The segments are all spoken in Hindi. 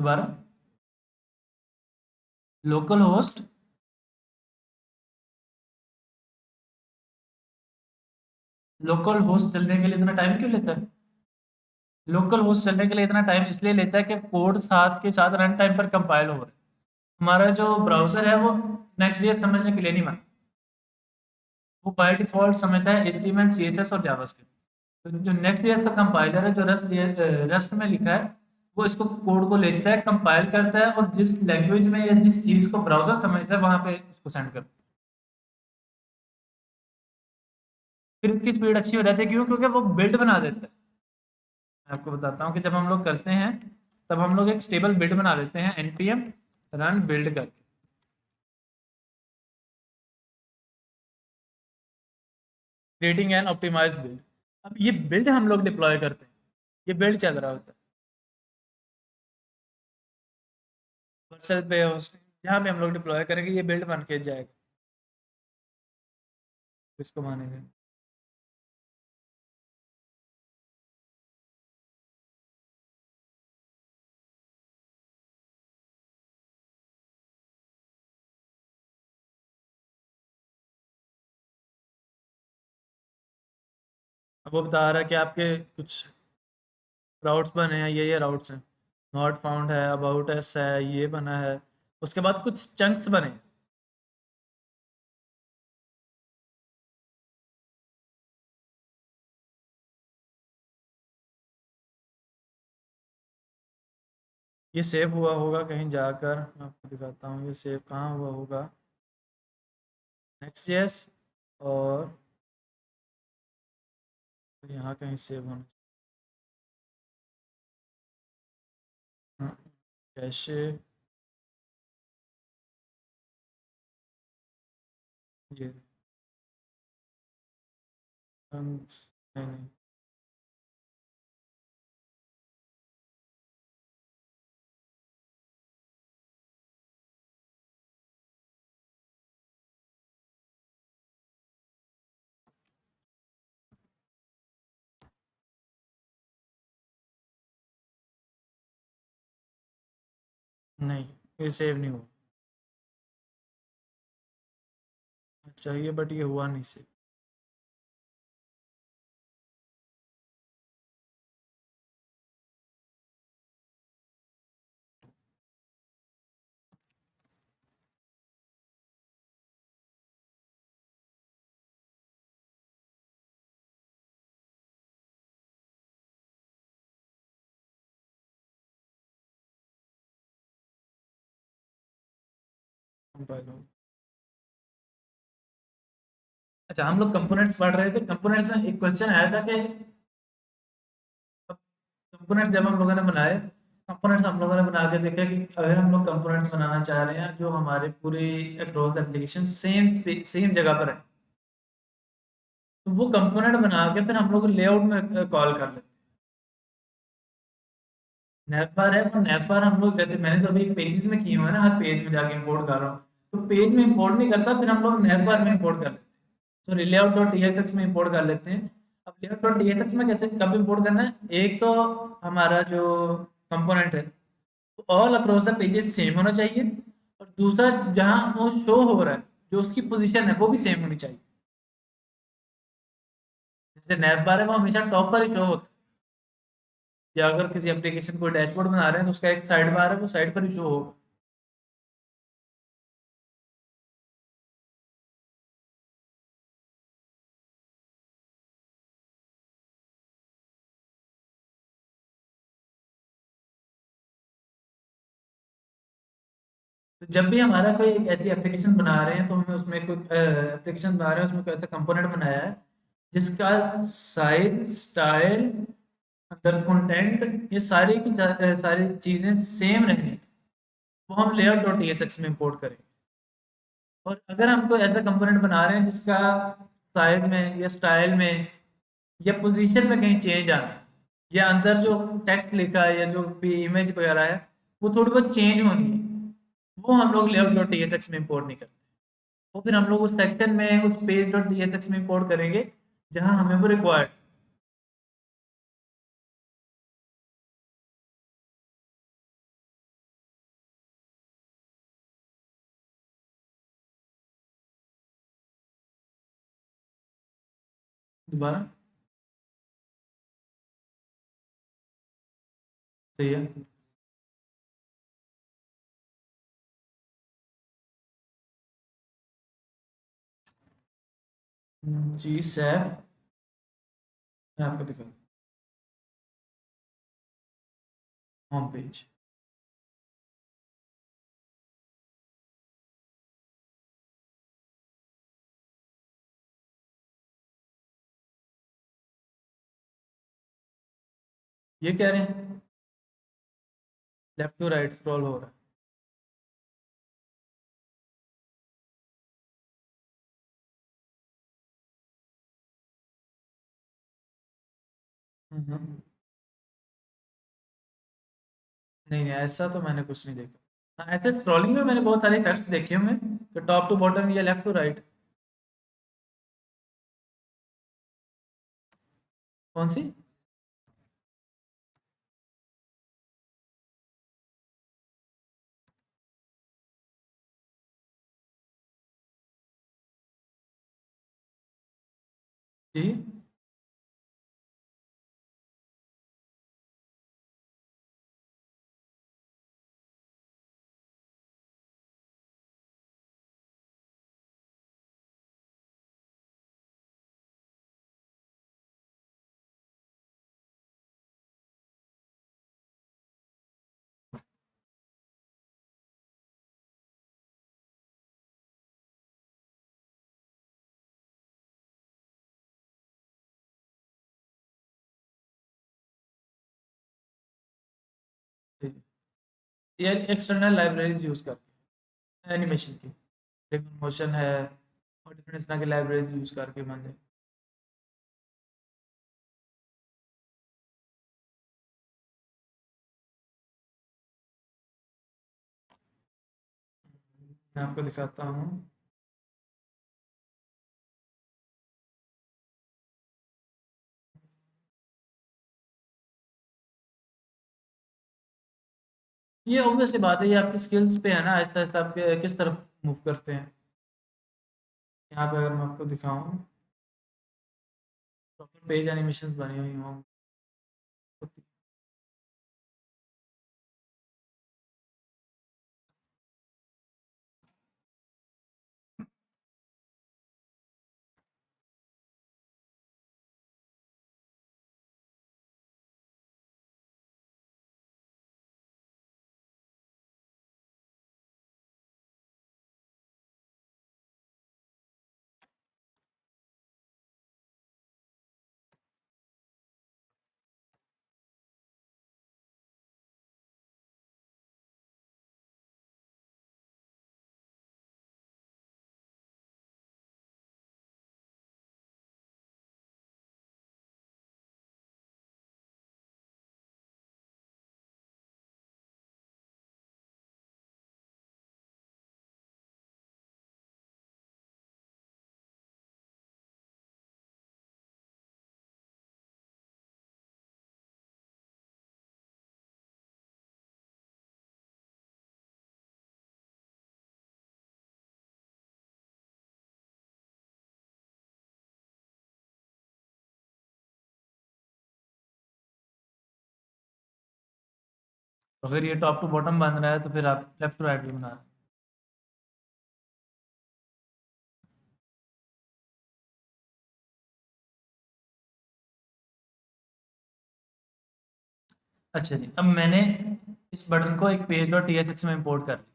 दोबारा। लोकल होस्ट लोकल होस्ट चलने के लिए इतना टाइम क्यों लेता है? लोकल होस्ट चलने के लिए इतना टाइम इसलिए लेता है कि कोड साथ के साथ रन टाइम पर कंपाइल हो रहा है। हमारा जो ब्राउजर है वो नेक्स्ट जे समझने के लिए नहीं बना। वो बाय डिफॉल्ट समझता है HTML CSS और जावास्क्रिप्ट। तो जो नेक्स्ट जेएस का कंपाइलर है जो रस्ट में लिखा है, वो इसको कोड को लेता है, कंपाइल करता है और जिस लैंग्वेज में या जिस चीज को ब्राउजर समझता है वहां पे उसको सेंड करता है। फिर इसकी स्पीड अच्छी हो जाती है, क्यों? क्योंकि वो बिल्ड बना देता है। मैं आपको बताता हूँ कि जब हम लोग करते हैं तब हम लोग एक स्टेबल बिल्ड बना देते हैं npm रन बिल्ड करके। Creating an optimized build. अब ये बिल्ड हम लोग डिप्लॉय करते हैं, ये बिल्ड चल रहा होता है वर्सल पे जहाँ पे हम लोग डिप्लॉय करेंगे ये बिल्ड बन के जाएगा। इसको मानेंगे। अब वो बता रहा है कि आपके कुछ राउट्स बने हैं, ये राउट्स हैं। नॉट फाउंड है, अबाउट एस है, ये बना है। उसके बाद कुछ चंक्स बने हैं। ये सेव हुआ होगा कहीं जाकर, मैं आपको दिखाता हूँ ये सेव कहाँ हुआ होगा। नेक्स्ट जेएस और यहाँ कहीं सेव होना चाहिए। हाँ, कैशे ये chunks, नहीं। नहीं, ये सेव नहीं हुआ। चाहिए बट ये हुआ नहीं सेव। कंपाइल हो। अच्छा, हम लोग कंपोनेंट्स पढ़ रहे थे। कंपोनेंट्स में एक क्वेश्चन आया था कि कंपोनेंट्स जब हम लोगों ने बनाए, कंपोनेंट्स हम लोगों ने बना के देखा कि अगर हम लोग कंपोनेंट्स बनाना चाह रहे हैं जो हमारे पूरे अक्रॉस एप्लीकेशन सेम सेम जगह पर है, तो वो कंपोनेंट बना के फिर हम लोग लेआउट में कॉल कर लेते हैं। नैपबार है, तो नैपबार हम लोग जैसे मैंने तो अभी पेजेस में किए हुए हैं ना, हर पेज में जाके इंपोर्ट कर रहा हूँ, तो पेज में इंपोर्ट नहीं करता, फिर हम लोग नैपबार में इंपोर्ट कर लेते हैं। तो लेआउट डॉट टीएसएक्स में इंपोर्ट कर लेते हैं। अब लेआउट डॉट टीएसएक्स में कैसे कब इंपोर्ट करना है? एक तो हमारा जो कंपोनेंट है all across the pages same होना चाहिए, और दूसरा जहां वो शो हो रहा है जो उसकी पोजीशन है वो भी सेम होनी चाहिए। जैसे नैप बार है वो हमेशा टॉप पर ही शो होता है, या अगर किसी एप्लीकेशन को डैशबोर्ड बना रहे हैं तो उसका एक साइड बार है वो साइड पर ही शो होगा। तो जब भी हमारा कोई एक ऐसी एप्लीकेशन बना रहे हैं तो हमें उसमें कोई एप्लीकेशन बना रहे हैं उसमें कोई ऐसा कंपोनेंट बनाया है जिसका साइज, स्टाइल, अंदर कंटेंट, ये सारी की सारी चीजें सेम रहनी, वो हम लेआउट डॉट टीएसएक्स में इंपोर्ट करेंगे। और अगर हम कोई ऐसा कंपोनेंट बना रहे हैं जिसका साइज में या स्टाइल में या पोजीशन में कहीं चेंज आना है, या अंदर जो टेक्स्ट लिखा है या जो भी इमेज वगैरह है वो थोड़ी बहुत चेंज होनी है, वो हम लोग लेआउट डॉट टीएसएक्स में इंपोर्ट नहीं करते। वो फिर हम लोग उस सेक्शन में उस पेज डॉट टीएसएक्स में इंपोर्ट करेंगे जहां हमें वो रिक्वायर्ड। दोबारा। सही है। जी सैप, मैं आपको दिखा होम पेज। ये कह रहे हैं लेफ्ट टू राइट स्क्रॉल हो रहा है। नहीं नहीं, ऐसा तो मैंने कुछ नहीं देखा। हाँ, ऐसे स्क्रॉलिंग में मैंने बहुत सारे इफेक्ट्स देखे हुए हैं कि टॉप टू बॉटम या लेफ्ट टू राइट। कौन सी? जी। ये एक्सटर्नल लाइब्रेरीज यूज करके एनिमेशन की, मोशन है और डिफरेंट तरह की लाइब्रेरीज यूज करके बंदे। मैं आपको दिखाता हूँ। ये ऑब्वियसली बात है, ये आपकी स्किल्स पे है ना, आहिस्ता आहिस्ता आपके किस तरफ मूव करते हैं। यहाँ पे अगर मैं आपको दिखाऊँ, प्रॉपर पेज एनिमेशंस बनी हुई हों। अगर ये टॉप टू बॉटम बन रहा है तो फिर आप लेफ्ट टू राइट भी बना रहे हैं। अच्छा जी, अब मैंने इस बटन को एक पेज डॉट टीएसएक्स में इंपोर्ट कर लिया।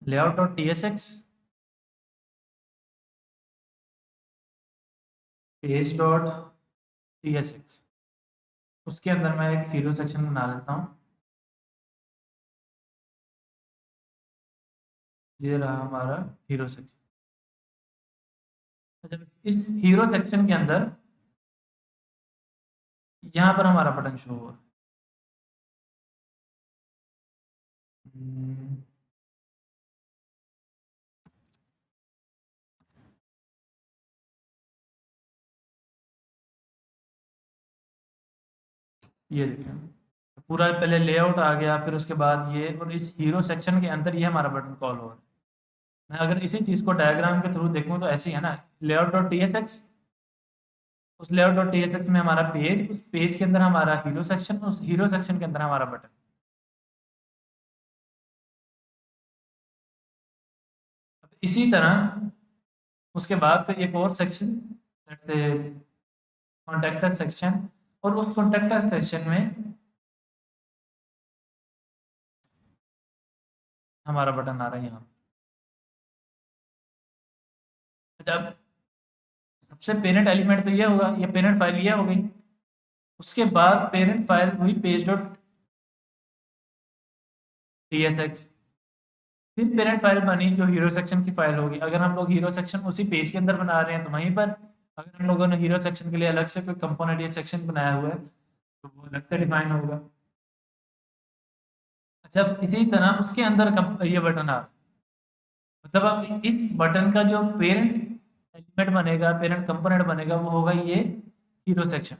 लेआउट डॉट टीएसएक्स, पेज डॉट टीएसएक्स, उसके अंदर मैं एक हीरो सेक्शन बना लेता हूँ। ये रहा हमारा हीरो सेक्शन। अच्छा, इस हीरो सेक्शन के अंदर यहाँ पर हमारा बटन शो हो रहा है। हम्म, ये देखें, पूरा पहले लेआउट आ गया, फिर उसके बाद ये, और इस हीरो सेक्शन के अंदर ये हमारा बटन कॉल हो रहा है। मैं अगर इसी चीज़ को डायग्राम के थ्रू देखूँ तो ऐसे ही है ना, layout dot T S X, उस layout dot T S X में हमारा पेज, उस पेज के अंदर हमारा हीरो सेक्शन, उस हीरो सेक्शन के अंदर हमारा बटन। इसी तरह उसके बाद फिर एक और सेक्शन, जैसे कॉन्टेक्ट सेक्शन, और उस कॉन्टेक्ट सेक्शन में हमारा बटन आ रहा है यहाँ। अच्छा, अब सबसे पेरेंट एलिमेंट तो ये होगा, ये पेरेंट फाइल ये हो गई। उसके बाद पेरेंट फाइल हुई page dot T S x. फिर पेरेंट फाइल बनी जो हीरो सेक्शन की फाइल होगी। अगर हम लोग हीरो सेक्शन उसी पेज के अंदर बना रहे हैं तो वहीं पर, अगर हम लोगों ने हीरो सेक्शन के लिए अलग से कोई कंपोनेंट या सेक्शन बनाया हुआ है तो वो अलग से डिफाइन होगा। अच्छा, इसी तरह उसके अंदर ये बटन आ, मतलब अब इस बटन का जो पेरेंट एलिमेंट बनेगा, पेरेंट कंपोनेंट बनेगा, वो होगा ये हीरो सेक्शन।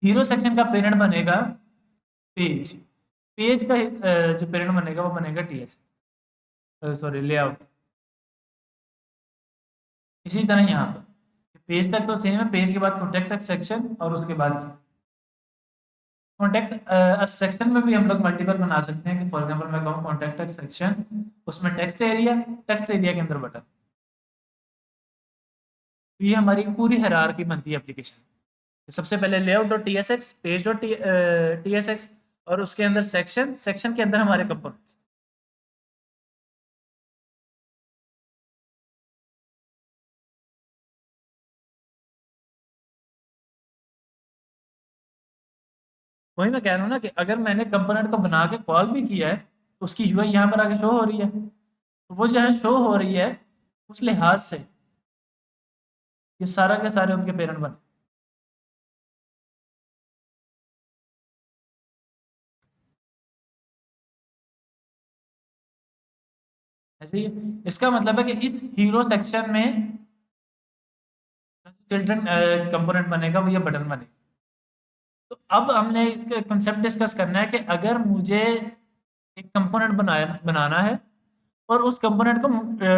हीरो सेक्शन का पेरेंट बनेगा पेज, पेज का जो पेरेंट बनेगा वो बनेगा टीएस, सॉरी लेआउट। इसी तरह यहाँ पर पेज तक तो सेम है, पेज के बाद कॉन्टेक्ट सेक्शन, और उसके बाद कॉन्टेक्ट सेक्शन में भी हम लोग मल्टीपल बना सकते हैं। कि फॉर एग्जांपल मैं कहूँ कॉन्टेक्ट सेक्शन, उसमें टेक्स्ट एरिया, टेक्स्ट एरिया के अंदर बटन। तो ये हमारी पूरी हायरार्की बनती है एप्लीकेशन। सबसे पहले layout dot T S x, page dot T S x, और उसके अंदर सेक्शन, सेक्शन के अंदर हमारे कंपोनेंट्स। वही मैं कह रहा हूँ ना कि अगर मैंने कंपोनेंट को बना के कॉल भी किया है तो उसकी यूआई यहाँ पर आके शो हो रही है। तो वो जो है शो हो रही है, उस लिहाज से ये सारा के सारे उनके पेरेंट बने। ऐसे ही इसका मतलब है कि इस हीरो सेक्शन में चिल्ड्रन कंपोनेंट बनेगा, वो ये बटन बनेगा। तो अब हमने एक कंसेप्ट डिस्कस करना है कि अगर मुझे एक कंपोनेंट बनाना है और उस कंपोनेंट को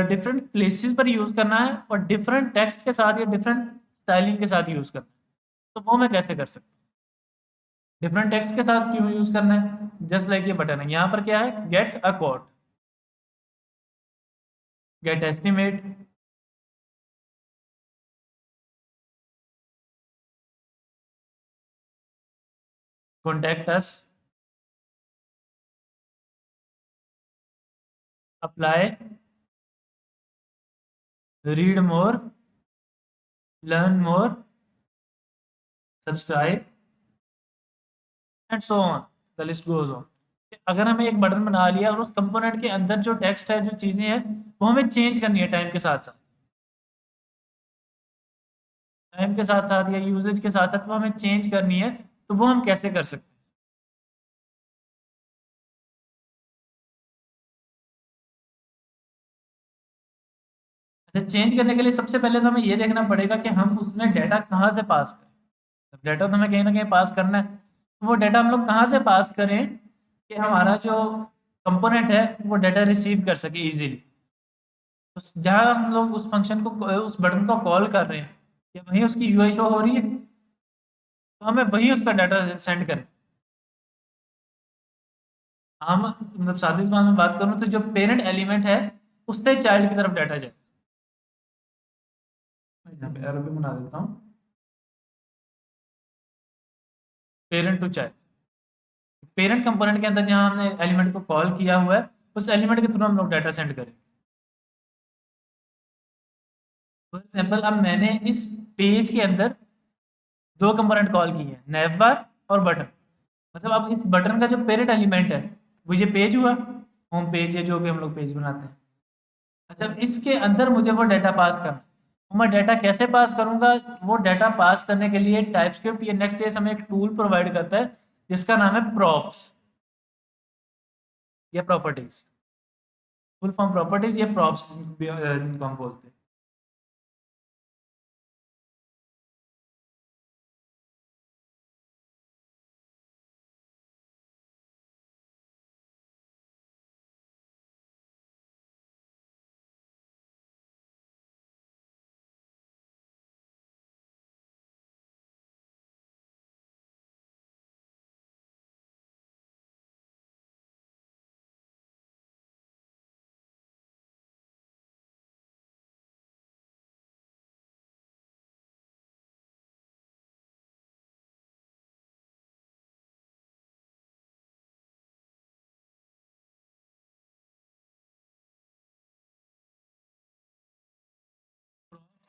डिफरेंट प्लेसेस पर यूज करना है और डिफरेंट टेक्स्ट के साथ या डिफरेंट स्टाइलिंग के साथ यूज करना है, तो वो मैं कैसे कर सकता हूँ? डिफरेंट टेक्स्ट के साथ क्यों यूज करना है? जस्ट लाइक ये बटन है, यहाँ पर क्या है, get a quote, get estimate, contact us, apply, read more, learn more, subscribe, and so on, the list goes on. अगर हमें एक बटन बना लिया और उस कंपोनेंट के अंदर जो टेक्स्ट है, जो चीजें हैं, वो हमें चेंज करनी है टाइम के साथ साथ, टाइम के साथ साथ या यूजेज के साथ साथ वो हमें चेंज करनी है, तो वो हम कैसे कर सकते हैं? अच्छा, चेंज करने के लिए सबसे पहले तो हमें ये देखना पड़ेगा कि हम उसमें डाटा कहाँ से पास करें। डाटा तो हमें कहीं ना कहीं पास करना है, तो वो डाटा हम लोग कहाँ से पास करें कि हमारा जो कंपोनेंट है वो डाटा रिसीव कर सके इजीली। तो जहाँ हम लोग उस फंक्शन को, उस बटन को कॉल कर रहे हैं, या वहीं उसकी यूआई शो हो रही है, तो हमें वहीं उसका डाटा सेंड करें। हम मतलब सादी सी में बात करूँ तो जो पेरेंट एलिमेंट है उससे चाइल्ड की तरफ डाटा जाए। मैं यहाँ पे एरो भी बना देता हूँ, parent to child. Parent component के अंदर जहाँ हमने एलिमेंट को कॉल किया हुआ है, उस एलिमेंट के थ्रू हम लोग डाटा सेंड करें। फॉर एग्जाम्पल, अब मैंने इस पेज के अंदर दो कंपोनेंट कॉल किए हैं, नैव बार और बटन। मतलब अब इस बटन का जो पेरेंट एलिमेंट है वो ये पेज हुआ, होम पेज है, जो भी हम लोग पेज बनाते हैं। अच्छा, अब इसके अंदर मुझे वो डाटा पास करना है। वो मैं डाटा कैसे पास करूंगा? वो डाटा पास करने के लिए टाइपस्क्रिप्ट या नेक्स्ट.जेएस हमें एक टूल प्रोवाइड करता है जिसका नाम है प्रॉप्स या प्रॉपर्टीज। फुल फॉर्म प्रॉपर्टीज या प्रॉप्स जिनको हम बोलते हैं।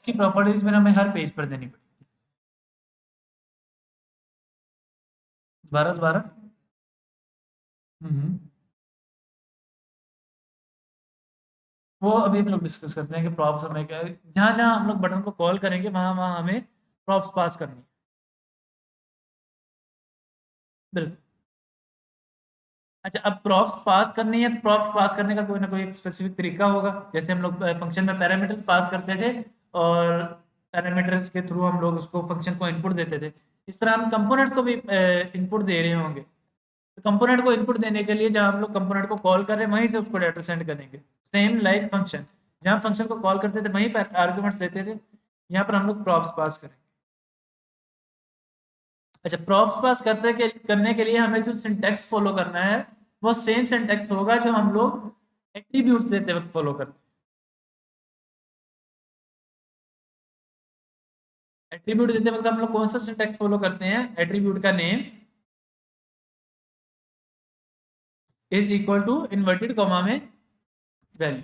इसकी प्रॉपर्टीज में हमें हर पेज पर देनी पड़ेगी। 12 वो अभी हम लोग डिस्कस करते हैं कि प्रॉप्स हमें क्या, जहाँ जहाँ हम लोग बटन को कॉल करेंगे वहाँ वहाँ हमें प्रॉप्स पास करनी है। बिल्कुल। अच्छा, अब प्रॉप्स पास करनी है तो प्रॉप्स पास करने का कोई ना कोई एक स्पेसिफिक तरीका होगा। जैसे हम लोग फंक्शन में पैरामीटर्स पास करते थे और पैरामीटर्स के थ्रू हम लोग उसको फंक्शन को इनपुट देते थे, इस तरह हम कंपोनेंट्स को भी इनपुट दे रहे होंगे। तो कंपोनेंट को इनपुट देने के लिए जहाँ हम लोग कंपोनेंट को कॉल कर रहे हैं वहीं से उसको डाटा सेंड करेंगे। सेम लाइक फंक्शन, जहाँ फंक्शन को कॉल करते थे वहीं पर आर्ग्यूमेंट्स देते थे, यहाँ पर हम लोग प्रॉप्स पास करेंगे। अच्छा, प्रॉप्स पास करने के लिए हमें जो सिंटैक्स फॉलो करना है वो सेम सिंटैक्स होगा जो हम लोग एट्रीब्यूट्स देते वक्त फॉलो करते हैं। एट्रीब्यूट देते वक्त हम लोग कौन सा सिंटैक्स फॉलो करते हैं? एट्रीब्यूट का name is equal to inverted comma में वैल्यू।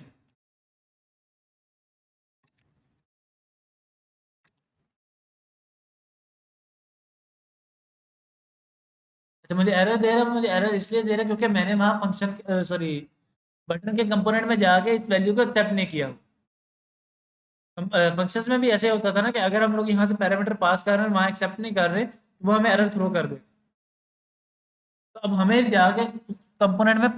अच्छा, मुझे एरर दे रहा है, मुझे एरर इसलिए दे रहा है क्योंकि मैंने वहां फंक्शन सॉरी बटन के कंपोनेंट में जाके इस वैल्यू को एक्सेप्ट नहीं किया। फंक्शंस में भी ऐसे होता था ना कि अगर हम लोग यहाँ से पैरामीटर पास कर रहे हैं वहां एक्सेप्ट नहीं कर रहे तो वो हमें एरर थ्रो कर दे। तो अब हमें जाके कंपोनेंट में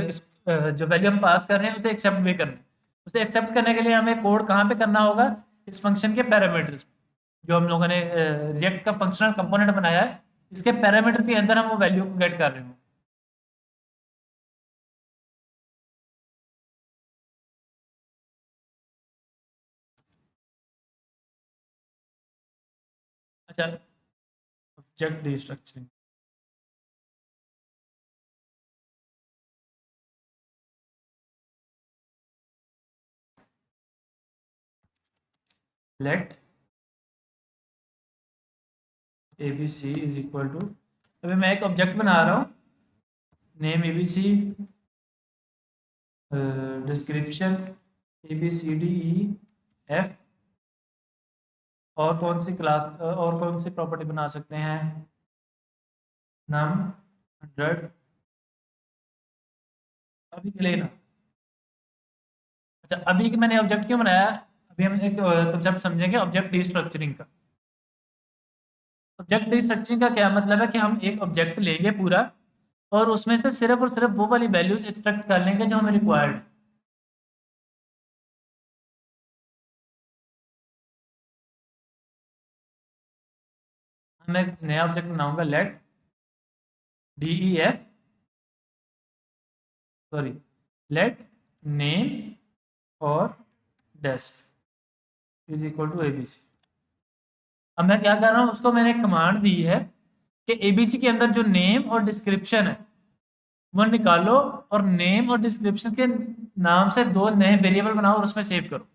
इस जो वैल्यू हम पास कर रहे हैं उसे एक्सेप्ट भी करना है। उसे एक्सेप्ट करने के लिए हमें कोड कहाँ पे करना होगा? इस फंक्शन के पैरामीटर्स जो हम लोगों ने रिएक्ट का फंक्शनल कंपोनेंट बनाया है, इसके पैरामीटर्स के अंदर हम वो वैल्यू को गेट कर रहे हो। अच्छा, object destructuring. Let abc is equal to, अभी मैं एक ऑब्जेक्ट बना रहा हूँ, नेम abc, डिस्क्रिप्शन abcdef, और कौन सी क्लास और कौन सी प्रॉपर्टी बना सकते हैं? नम 100 अभी के लिए ना। अच्छा, अभी कि मैंने ऑब्जेक्ट क्यों बनाया? अभी हम एक कंसेप्ट समझेंगे ऑब्जेक्ट डिस्ट्रक्चरिंग का। ऑब्जेक्ट डिस्ट्रक्चरिंग का क्या मतलब है कि हम एक ऑब्जेक्ट लेंगे पूरा और उसमें से सिर्फ और सिर्फ वो वाली वैल्यूज एक्सट्रैक्ट कर लेंगे जो हमें रिक्वायर्ड। मैं एक नया ऑब्जेक्ट बनाऊंगा, let def sorry let name और desc is equal to abc। अब मैं क्या कर रहा हूँ, उसको मैंने एक कमांड दी है कि abc के अंदर जो नेम और डिस्क्रिप्शन है वो निकालो और नेम और डिस्क्रिप्शन के नाम से दो नए वेरिएबल बनाओ और उसमें सेव करो।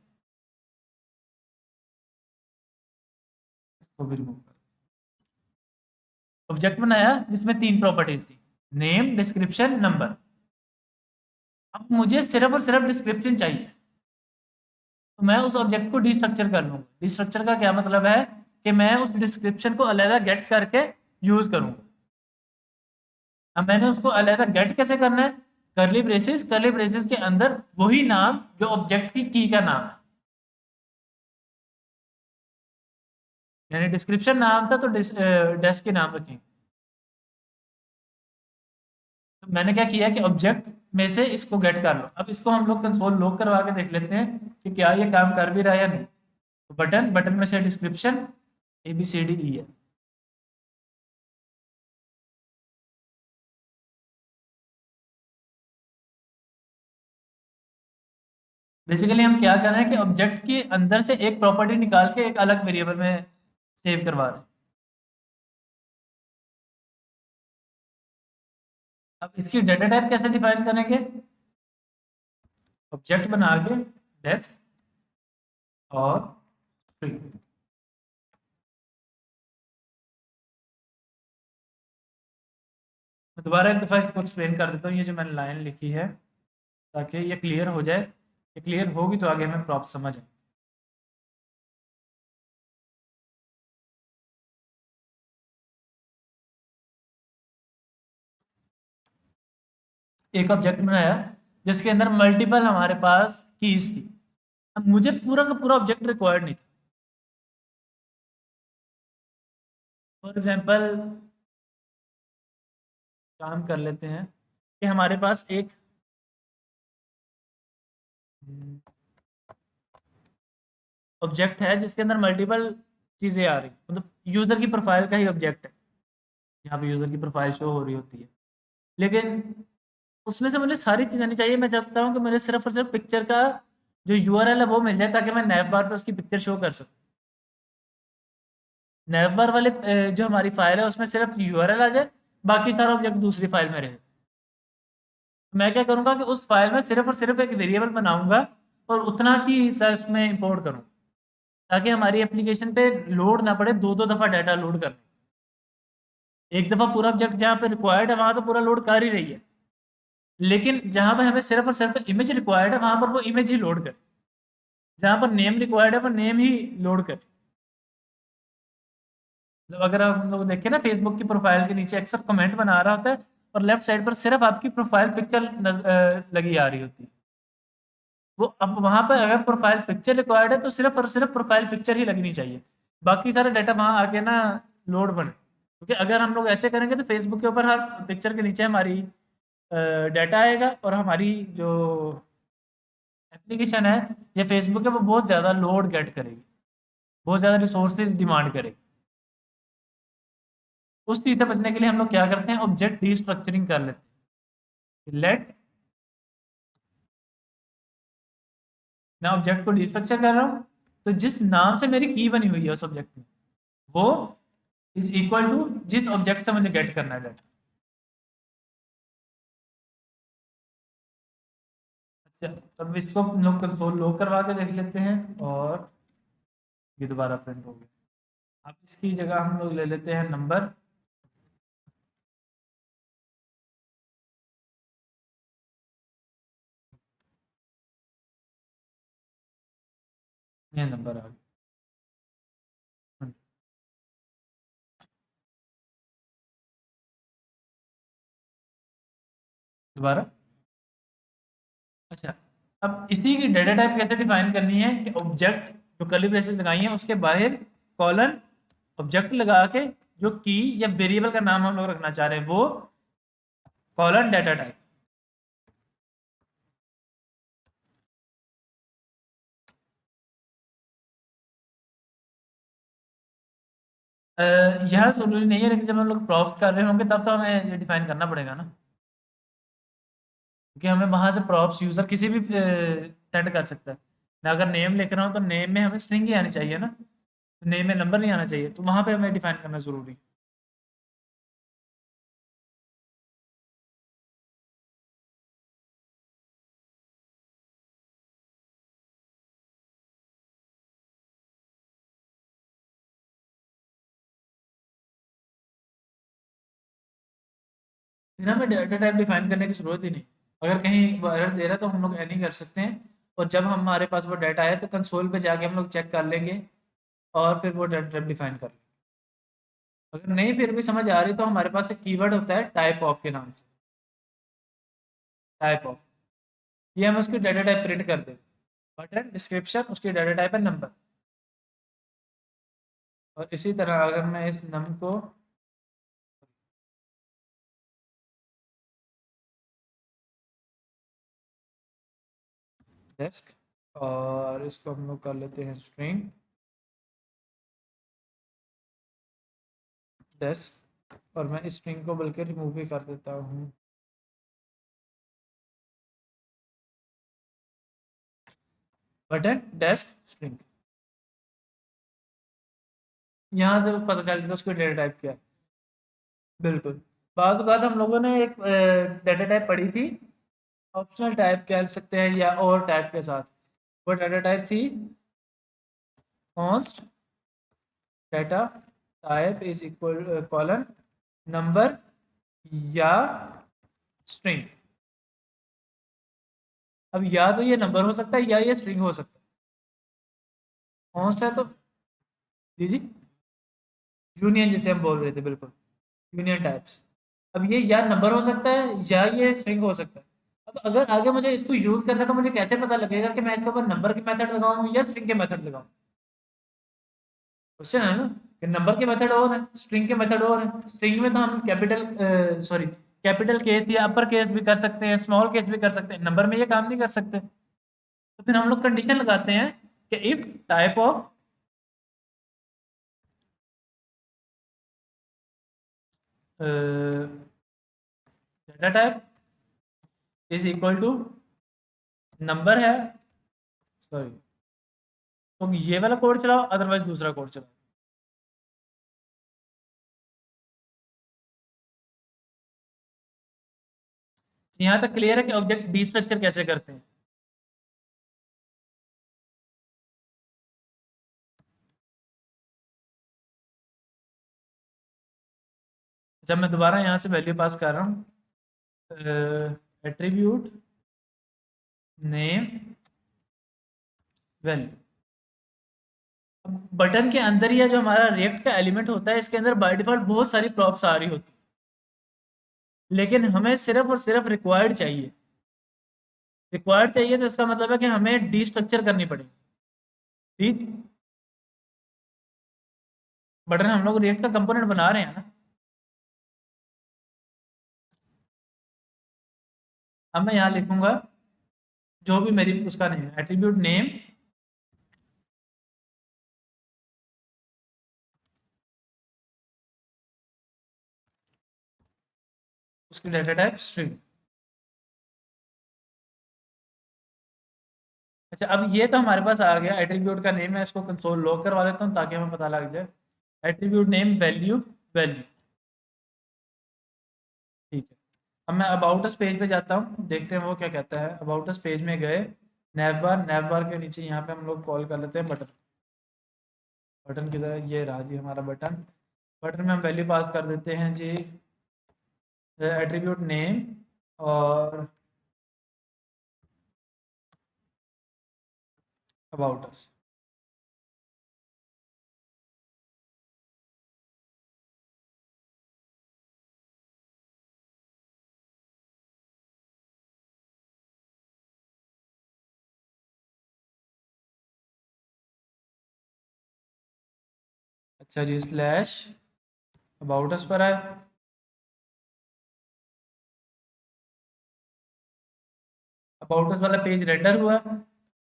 इसको भी रिमूव करो। ऑब्जेक्ट बनाया जिसमें तीन प्रॉपर्टीज थी, नेम, डिस्क्रिप्शन, नंबर। अब मुझे सिर्फ और सिर्फ डिस्क्रिप्शन चाहिए, तो मैं उस ऑब्जेक्ट को डिस्ट्रक्चर कर लूंगा। डिस्ट्रक्चर का क्या मतलब है कि मैं उस डिस्क्रिप्शन को अलग गेट करके यूज करूंगा। अब मैंने उसको अलग गेट कैसे करना है? करली ब्रेसेस के अंदर वही नाम जो ऑब्जेक्ट की की का नाम है। यानी डिस्क्रिप्शन नाम था तो डेस्क के नाम रखेंगे। तो मैंने क्या किया कि ऑब्जेक्ट में से इसको गेट कर लो। अब इसको हम लोग कंसोल लॉग करवा के देख लेते हैं कि क्या ये काम कर भी रहा है या नहीं। तो बटन में से डिस्क्रिप्शन ABCDE है। बेसिकली हम क्या कर रहे हैं कि ऑब्जेक्ट के अंदर से एक प्रॉपर्टी निकाल के एक अलग वेरिएबल में सेव करवा रहे हैं। अब इसकी डाटा टाइप कैसे डिफाइन करेंगे? ऑब्जेक्ट बना के डेस्क और स्ट्रिंग। मैं दोबारा एक दफ़ा इसको एक्सप्लेन कर देता हूँ, ये जो मैंने लाइन लिखी है, ताकि ये क्लियर हो जाए। ये क्लियर होगी तो आगे हमें प्रॉप समझ आए। एक ऑब्जेक्ट बनाया जिसके अंदर मल्टीपल हमारे पास कीज थी। अब मुझे पूरा का पूरा ऑब्जेक्ट रिक्वायर्ड नहीं था। फॉर एग्जांपल काम कर लेते हैं कि हमारे पास एक ऑब्जेक्ट है जिसके अंदर मल्टीपल चीज़ें आ रही, मतलब यूज़र की प्रोफाइल का ही ऑब्जेक्ट है। यहाँ पे यूज़र की प्रोफाइल शो हो रही होती है, लेकिन उसमें से मुझे सारी चीज़ें नहीं चाहिए। मैं चाहता हूँ कि मुझे सिर्फ और सिर्फ पिक्चर का जो यूआरएल है वो मिल जाए, ताकि मैं नैव बार पे उसकी पिक्चर शो कर सकूँ। नैव बार वाले जो हमारी फाइल है उसमें सिर्फ यूआरएल आ जाए, बाकी सारा ऑब्जेक्ट दूसरी फाइल में रहे। मैं क्या करूँगा कि उस फाइल में सिर्फ और सिर्फ एक वेरिएबल बनाऊंगा और उतना ही हिस्सा उसमें इंपोर्ट करूँ, ताकि हमारी एप्लीकेशन पे लोड ना पड़े दो दो दफ़ा डाटा लोड करने। एक दफ़ा पूरा ऑब्जेक्ट जहाँ पे रिक्वायर्ड है वहाँ तो पूरा लोड कर ही रही है, लेकिन जहाँ पे हमें सिर्फ और सिर्फ इमेज रिक्वायर्ड है वहाँ पर वो इमेज ही लोड करे। जहाँ पर नेम रिक्वायर्ड है वो नेम ही लोड करे। मतलब अगर हम लोग देखें ना, फेसबुक की प्रोफाइल के नीचे अक्सर कमेंट बना रहा होता है और लेफ्ट साइड पर सिर्फ आपकी प्रोफाइल पिक्चर लगी आ रही होती है। वो अब वहाँ पर अगर प्रोफाइल पिक्चर रिक्वायर्ड है तो सिर्फ और सिर्फ प्रोफाइल पिक्चर ही लगनी चाहिए, बाकी सारा डाटा वहाँ आके ना लोड बने। क्योंकि अगर हम लोग ऐसे करेंगे तो फेसबुक के ऊपर हर पिक्चर के नीचे हमारी डाटा आएगा और हमारी जो एप्लीकेशन है या फेसबुक है वो बहुत ज़्यादा लोड गेट करेगी, बहुत ज़्यादा रिसोर्सेज डिमांड करेगी। उस चीज़ से बचने के लिए हम लोग क्या करते हैं, ऑब्जेक्ट डीस्ट्रक्चरिंग कर लेते हैं। लेट, मैं ऑब्जेक्ट को डीस्ट्रक्चर कर रहा हूँ, तो जिस नाम से मेरी की बनी हुई है उस ऑब्जेक्ट में, वो इज इक्वल टू जिस ऑब्जेक्ट से मुझे गेट करना है डाटा। अच्छा, अब इसको हम लोग कंसोल लॉग करवा के देख लेते हैं और ये दोबारा प्रिंट हो गया। अब इसकी जगह हम लोग ले लेते हैं नंबर। ये नंबर आ गया दोबारा। अच्छा, अब इसी की डाटा टाइप कैसे डिफाइन करनी है कि ऑब्जेक्ट जो कर्ली ब्रेसेस लगाई हैं उसके बाहर कॉलन ऑब्जेक्ट लगा के जो की या वेरिएबल का नाम हम लोग रखना चाह रहे हैं वो कॉलन डाटा टाइप। यह जरूरी नहीं है, लेकिन जब हम लोग प्रॉप्स कर रहे होंगे तब तो हमें ये डिफाइन करना पड़ेगा ना, क्योंकि हमें वहां से प्रॉप्स यूजर किसी भी सेंड कर सकता है। मैं अगर नेम लिख रहा हूँ तो नेम में हमें स्ट्रिंग ही आनी चाहिए ना, नेम में नंबर नहीं आना चाहिए, तो वहां पे हमें डिफाइन करना जरूरी है। फिर हमें डाटा टाइप डिफाइन करने की जरूरत ही नहीं। अगर कहीं वो एरर दे रहा है तो हम लोग एनी कर सकते हैं, और जब हमारे पास वो डाटा आए तो कंसोल पे जाके हम लोग चेक कर लेंगे और फिर वो डाटा टाइप डिफाइन कर लेंगे। अगर नहीं फिर भी समझ आ रही तो हमारे पास एक कीवर्ड होता है टाइप ऑफ के नाम से, टाइप ऑफ। ये हम उसकी डाटा टाइप प्रिंट कर देंगे। बटन डिस्क्रिप्शन उसकी डाटा टाइप है नंबर। और इसी तरह अगर मैं इस नम को डेस्क और इसको हम लोग कर लेते हैं स्ट्रिंग डेस्क, और मैं इस स्ट्रिंग को बल्कि रिमूव भी कर देता हूँ। बटन डेस्क स्ट्रिंग, यहाँ से पता चल जाता है उसकी डेटा टाइप क्या है। बिल्कुल। बाद हम लोगों ने एक डेटा टाइप पढ़ी थी, ऑप्शनल टाइप कह सकते हैं या और टाइप के साथ। वो डाटा टाइप थी const data type is equal colon number या स्ट्रिंग। अब या तो ये नंबर हो सकता है या ये स्ट्रिंग हो सकता है। कॉन्स्ट है तो जी जी, यूनियन जिसे हम बोल रहे थे, बिल्कुल यूनियन टाइप्स। अब ये या नंबर हो सकता है या ये स्ट्रिंग हो सकता है। अब अगर आगे मुझे इसको यूज करना है तो मुझे कैसे पता लगेगा कि मैं इसके ऊपर नंबर के मेथड लगाऊं या स्ट्रिंग के मेथड लगाऊं? क्वेश्चन है ना कि नंबर के मेथड और है, स्ट्रिंग के मेथड और है। स्ट्रिंग में तो हम कैपिटल केस या अपर केस भी कर सकते हैं, स्मॉल केस भी कर सकते हैं, नंबर में ये काम नहीं कर सकते। तो फिर हम लोग कंडीशन लगाते हैं कि if type of data type is equal to number है, सॉरी, तो ये वाला कोड चलाओ, अदरवाइज दूसरा कोड चलाओ। यहाँ तक क्लियर है कि ऑब्जेक्ट डी स्ट्रक्चर कैसे करते हैं? जब मैं दोबारा यहाँ से वैल्यू पास कर रहा हूँ, एट्रीब्यूट नेम वैल्यू, बटन के अंदर ही है जो हमारा रिएक्ट का एलिमेंट होता है, इसके अंदर बाय डिफॉल्ट बहुत सारी प्रॉप्स आ रही होती है, लेकिन हमें सिर्फ और सिर्फ रिक्वायर्ड चाहिए। रिक्वायर्ड चाहिए तो इसका मतलब है कि हमें डी स्ट्रक्चर करनी पड़ेगी। डी बटन हम लोग रिएक्ट का कंपोनेंट बना रहे हैं ना। अब मैं यहाँ लिखूंगा जो भी मेरी उसका नेम है, एट्रीब्यूट नेम उसकी डेटा टाइप स्ट्रिंग। अच्छा, अब ये तो हमारे पास आ गया एट्रीब्यूट का नेम है, इसको कंसोल लॉग करवा देता हूँ ताकि हमें पता लग जाए। एट्रीब्यूट नेम वैल्यू वैल्यू, ठीक है। अब मैं अबाउट अस पेज पे जाता हूँ, देखते हैं वो क्या कहता है। अबाउट अस पेज में गए, नैवबार, नैवबार के नीचे यहाँ पे हम लोग कॉल कर लेते हैं बटन। बटन की तरह ये रहा जी हमारा बटन। बटन में हम वैल्यू पास कर देते हैं जी एट्रीब्यूट नेम और अबाउट अस। अच्छा जी, स्लैश अबाउट अस पर आए। अबाउट अस वाला पेज रेंडर हुआ,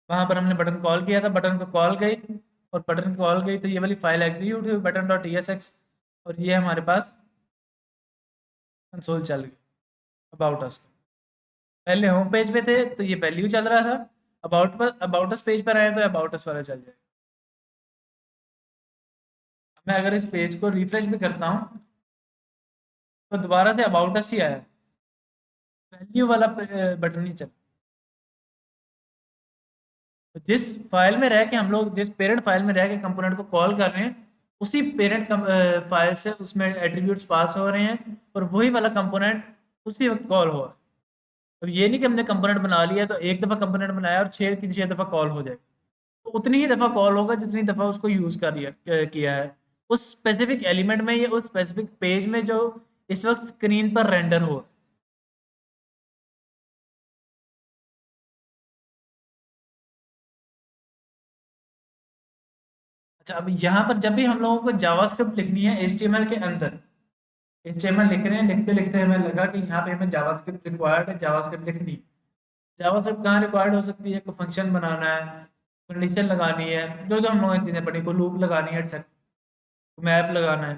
वहां पर हमने बटन कॉल किया था, बटन को कॉल गई, और बटन कॉल गई तो ये वाली फाइल एग्जीक्यूट हुई button dot E S x, और ये हमारे पास कंसोल चल गई अबाउट अस। पहले होम पेज पे थे तो ये वैल्यू चल रहा था, अबाउट अस पेज पर आए तो अबाउट अस वाला चल जाए। मैं अगर इस पेज को रिफ्रेश भी करता हूँ तो दोबारा से अबाउट अस ही आया, वैल्यू वाला बटन नहीं चला। तो जिस फाइल में रह के हम लोग, जिस पेरेंट फाइल में रह के कंपोनेंट को कॉल कर रहे हैं, उसी पेरेंट फाइल से उसमें एट्रीब्यूट्स पास हो रहे हैं, और वही वाला कंपोनेंट उसी वक्त कॉल हो रहा है। अब ये नहीं कि हमने कंपोनेंट बना लिया तो एक दफ़ा कंपोनेंट बनाया और छः की छः दफ़ा कॉल हो जाए, तो उतनी ही दफ़ा कॉल होगा जितनी दफ़ा उसको यूज़ कर किया है उस स्पेसिफिक एलिमेंट में या उस स्पेसिफिक पेज में जो इस वक्त स्क्रीन पर रेंडर हो। अच्छा, अब यहाँ पर जब भी हम लोगों को जावास्क्रिप्ट लिखनी है एचटीएमएल के अंदर, एचटीएमएल लिख रहे हैं, लिखते लिखते हमें लगा कि यहाँ पे हमें जावास्क्रिप्ट रिक्वायर्ड है, जावास्क्रिप्ट लिखनी है। जावास्क्रिप्ट कहाँ रिक्वायर्ड हो सकती है? कोई फंक्शन बनाना है, कंडीशन लगानी है, जो जो हम लोगों ने चीज़ें पढ़ी, को लूप लगानी है, एटसेट्रा, मैप लगाना है।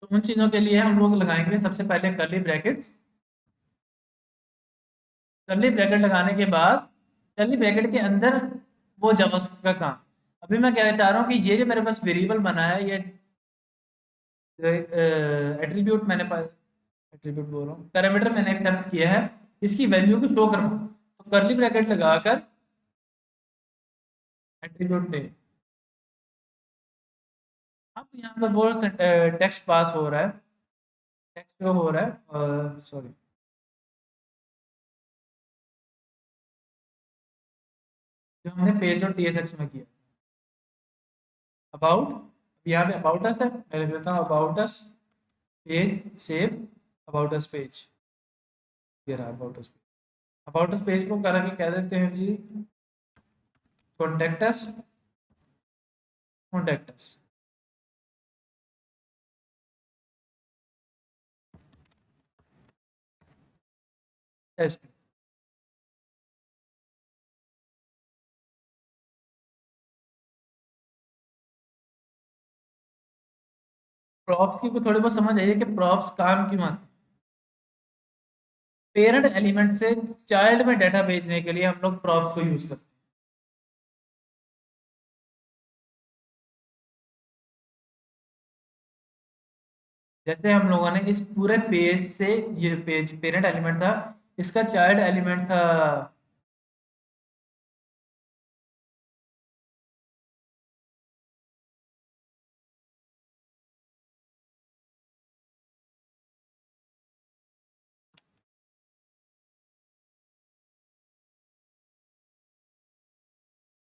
तो उन चीज़ों के लिए हम लोग लगाएंगे सबसे पहले कर्ली ब्रैकेट्स। कर्ली ब्रैकेट लगाने के बाद कर्ली ब्रैकेट के अंदर वो जावास्क्रिप्ट का काम। अभी मैं कहना चाह रहा हूँ कि ये जो मेरे पास वेरिएबल बना है, ये एट्रीब्यूट मैंने एट्रीब्यूट बोल रहा हूँ, पैरामीटर मैंने एक्सेप्ट किया है, इसकी वैल्यू को शो करवाऊँ, तो कर्ली ब्रैकेट लगाकर एट्रीब्यूट ने, अब यहाँ पर वो टेक्स्ट पास हो रहा है, टेक्स्ट शो हो रहा है, सॉरी, जो हमने पेज डॉट टीएसएक्स में किया अबाउट यहाँ पे अबाउट अस है, मैं लिख देता हूँ about us page, save about us page, ये रहा about us page. About us page को करा के कह देते हैं जी कॉन्टेक्ट अस, कॉन्टेक्ट अस। ऐसे प्रॉप्स की को थोड़ी बहुत समझ आइए कि प्रॉप्स काम क्यों आते हैं। पेरेंट एलिमेंट से चाइल्ड में डाटा भेजने के लिए हम लोग प्रॉप्स को यूज करते हैं। जैसे हम लोगों ने इस पूरे पेज से, ये पेज पेरेंट एलिमेंट था, इसका चाइल्ड एलिमेंट था,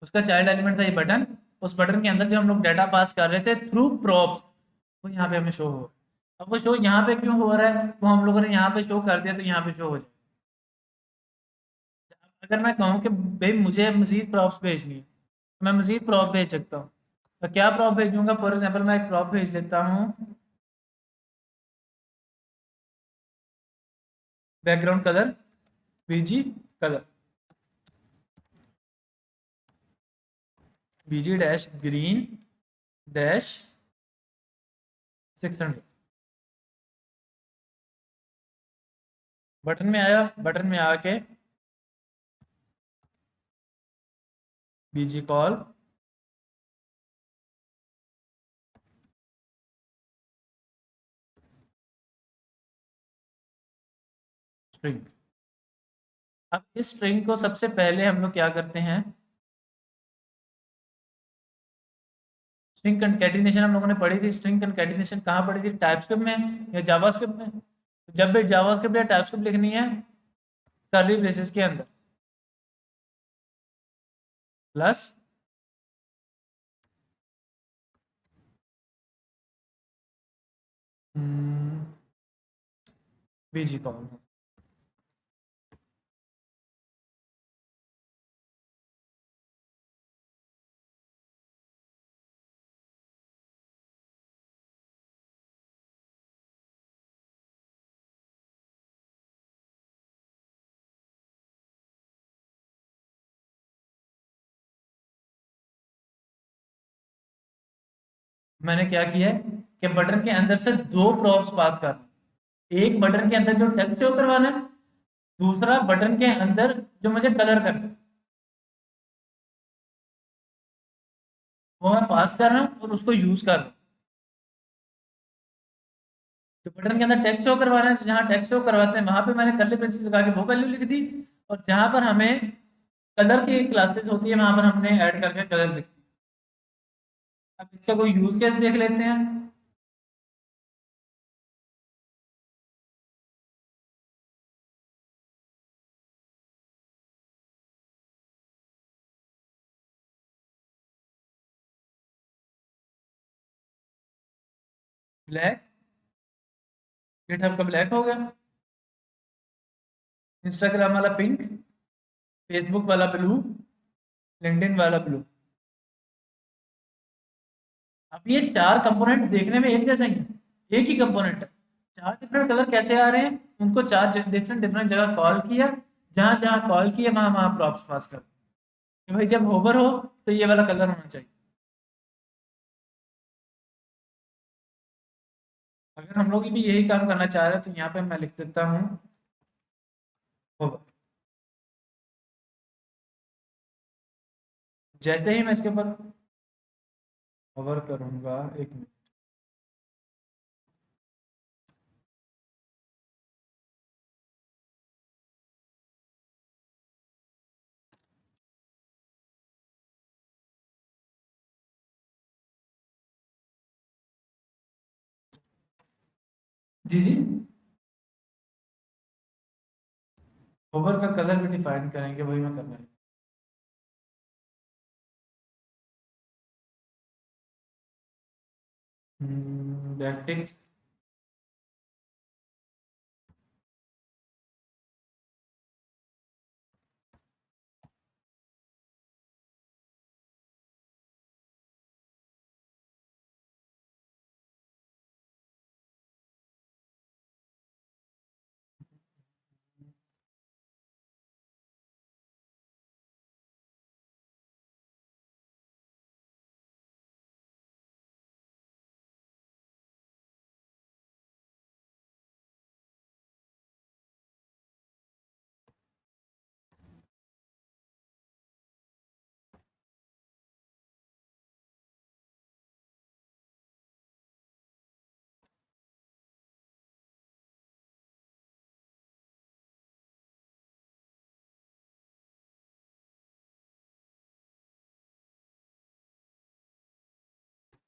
उसका चाइल्ड एलिमेंट था ये बटन। उस बटन के अंदर जो हम लोग डाटा पास कर रहे थे थ्रू प्रॉप्स, वो यहाँ पे हमें शो हो। अब वो शो यहाँ पे क्यों हो रहा है, वो हम लोगों ने यहाँ पे शो कर दिया तो यहाँ पे शो हो जाए। अगर मैं कहूँ कि भाई मुझे मजीद प्रॉप्स भेजनी है, तो मैं मजीद प्रॉप भेज सकता हूँ। तो क्या प्रॉप भेजूंगा, फॉर एग्जाम्पल मैं एक प्रॉप भेज देता हूँ बैकग्राउंड कलर बीजी कलर, बीजी डैश ग्रीन डैश 600। बटन में आया, बटन में आके बीजी कॉल स्ट्रिंग। अब इस स्ट्रिंग को सबसे पहले हम लोग क्या करते हैं, स्ट्रिंग कंकैटिनेशन हम लोगों ने पढ़ी थी। स्ट्रिंग कंकैटिनेशन कहाँ पढ़ी थी, टाइपस्क्रिप्ट में या जावास्क्रिप्ट में। जब भी जावास्क्रिप्ट या टाइपस्क्रिप्ट लिखनी है, कर्ली ब्रेसेस के अंदर प्लस बीजी कॉल। मैंने क्या किया है कि बटन के अंदर से दो प्रॉप्स पास कर, एक बटन के अंदर जो टेक्स्ट शो करवाना है, दूसरा बटन के अंदर जो मुझे कलर करना है, वो मैं पास कर रहा हूँ और उसको यूज कर रहा हूँ। तो बटन के अंदर टेक्स्ट शो करवाना है, तो जहाँ टेक्स्ट शो करवाते हैं वहां पे मैंने कर्ली ब्रेसेस लगा के वो वैल्यू लिख दी, और जहां पर हमें कलर की क्लासेस होती है वहां पर हमने ऐड करके कलर लिख दिया। अब इसका कोई यूज केस देख लेते हैं। ब्लैक, गिटहब का ब्लैक हो गया, इंस्टाग्राम वाला पिंक, फेसबुक वाला ब्लू, लिंक्डइन वाला ब्लू। अब ये चार कंपोनेंट देखने में एक जैसे ही हैं, एक ही कंपोनेंट है, चार डिफरेंट कलर कैसे आ रहे हैं, उनको चार डिफरेंट डिफरेंट जगह कॉल किया, जहां जहां कॉल किया वहां वहां प्रॉप्स पास कर, कि भाई जब होवर हो तो ये वाला कलर होना चाहिए। अगर हम लोग भी यही काम करना चाह रहे हैं तो यहाँ पे मैं लिख देता हूँ होवर। जैसे ही मैं इसके ऊपर होवर करूंगा, एक मिनट, जी जी, होवर का कलर भी डिफाइन करेंगे, वही मैं करना है। बैकटिक्स।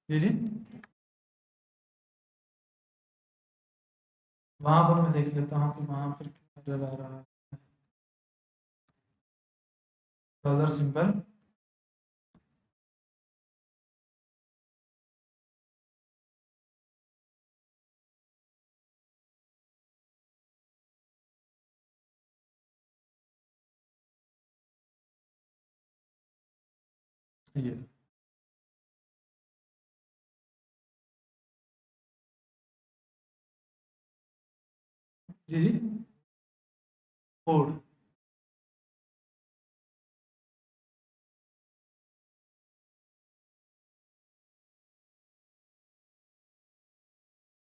जी जी, वहां पर मैं देख लेता हूँ कि वहां पर क्या एरर आ रहा है। Dollar symbol. ये जी जी, कोड।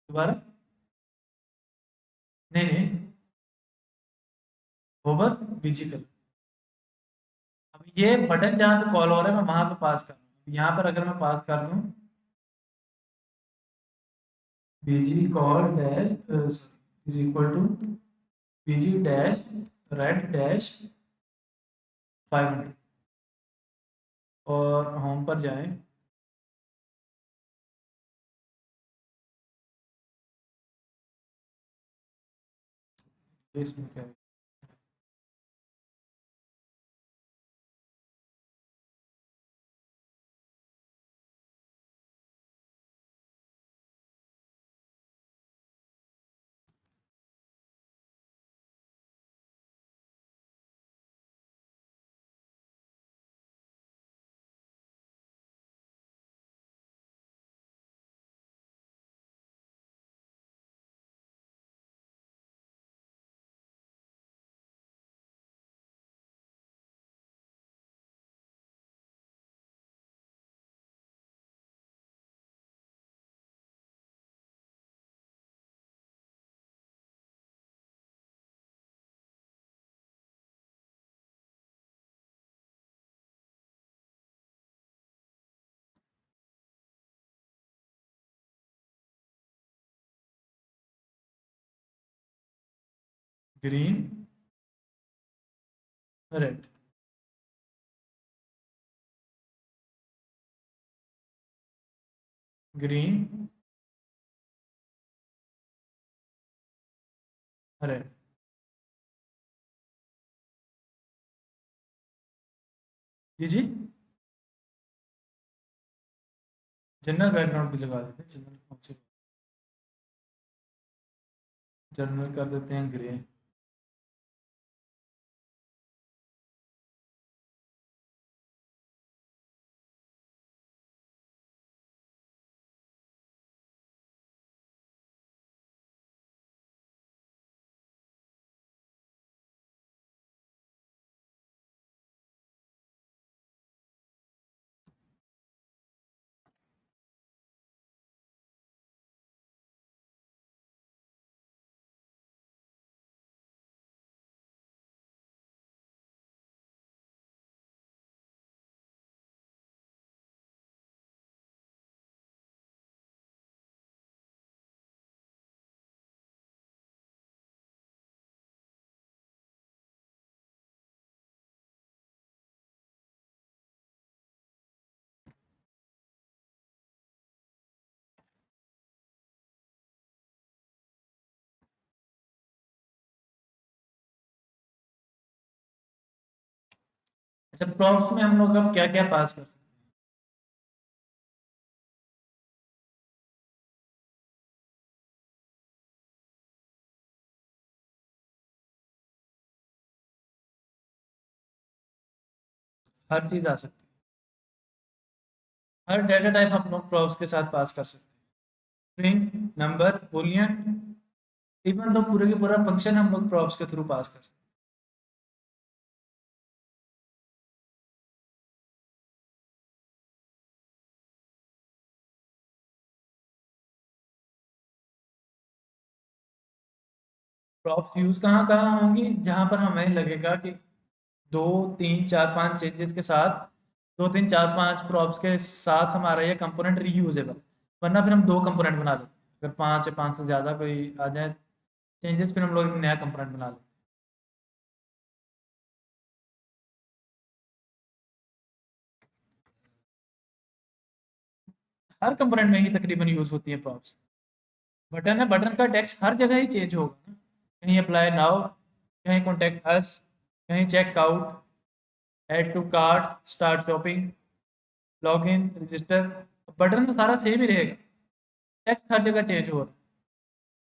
दोबारा। नहीं नहीं, ओवर फिजिकल। अब ये बटन जहाँ पे कॉल हो रहा है मैं वहां पे पास कर रहा हूँ, यहाँ पर अगर मैं पास कर दूं BG call dash is equal to BG dash red dash 500 और होम पर जाएं। इसमें क्या है? Green red. Green red. जी जी, जनरल बैकग्राउंड भी लगा देते हैं। जनरल कौन से? जनरल कर देते हैं ग्रे। अच्छा, प्रॉम्प्ट में हम लोग अब क्या क्या पास कर सकते हर चीज़ आ सकती है, हर डेटा टाइप हम लोग प्रॉप्स के साथ पास कर सकते हैं, स्ट्रिंग, नंबर, बूलियन, इवन तो पूरे के पूरा फंक्शन हम लोग प्रॉप्स के थ्रू पास कर सकते हैं। प्रॉप्स यूज़ कहाँ कहाँ होंगी, जहाँ पर हमें लगेगा कि दो तीन चार पांच चेंजेस के साथ, दो तीन चार पांच प्रॉप्स के साथ हमारा ये कंपोनेंट रीयूजेबल, वरना फिर हम दो कंपोनेंट बना लेते हैं। अगर पांच या पांच से ज़्यादा कोई आ जाए चेंजेस, फिर हम लोग एक नया कंपोनेंट बना लेते हैं। हर कंपोनेंट में ही तकरीबन यूज़ होती है प्रॉप्स। बटन है, बटन का टेक्स्ट हर जगह ही चेंज होगा ना, कहीं अप्लाई नाउ, कहीं कॉन्टेक्ट अस, कहीं check out, add to cart, start shopping, log in, register. Button तो सारा सेम ही रहेगा, टेक्स्ट हर जगह चेंज हो रहा है।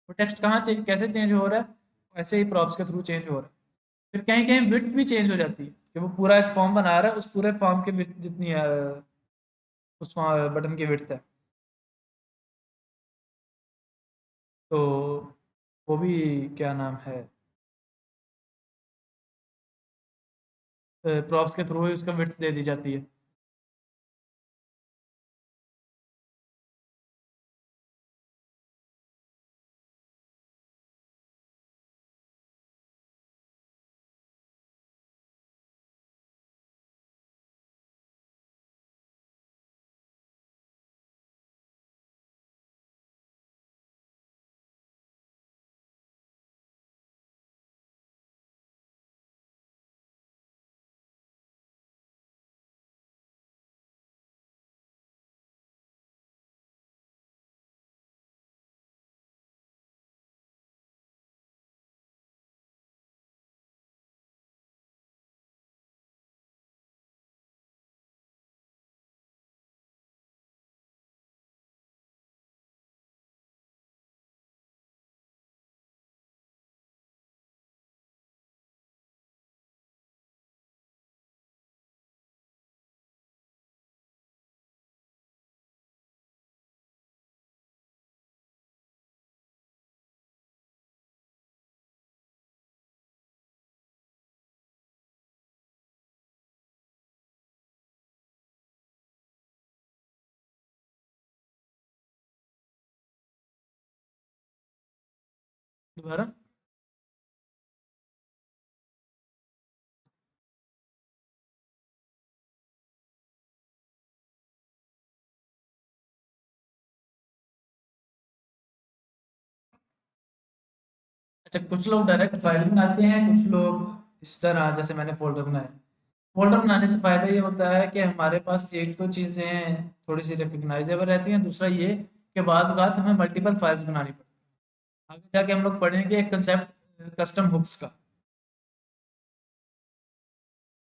वो टेक्स्ट कहाँ चेंज, कैसे चेंज हो रहा है, ऐसे ही प्रॉप्स के थ्रू चेंज हो रहा है। फिर कहीं कहीं विड्थ भी चेंज हो जाती है, कि वो पूरा एक फॉर्म बना रहा है, उस पूरे फॉर्म के width जितनी उस बटन की विड्थ है, तो वो भी क्या नाम है, प्रॉप्स के थ्रू ही उसका विड्थ दे दी जाती है। दोबारा। अच्छा, कुछ लोग डायरेक्ट फाइल बनाते हैं, कुछ लोग इस तरह जैसे मैंने फोल्डर बनाया। फोल्डर बनाने से फ़ायदा ये होता है कि हमारे पास एक तो चीज़ें थोड़ी सी रिकग्नाइजेबल रहती हैं, दूसरा ये कि बाज़ औक़ात हमें मल्टीपल फाइल्स बनानी पड़ती हैं। आगे जाके हम लोग पढ़ेंगे एक कंसेप्ट कस्टम हुक्स का,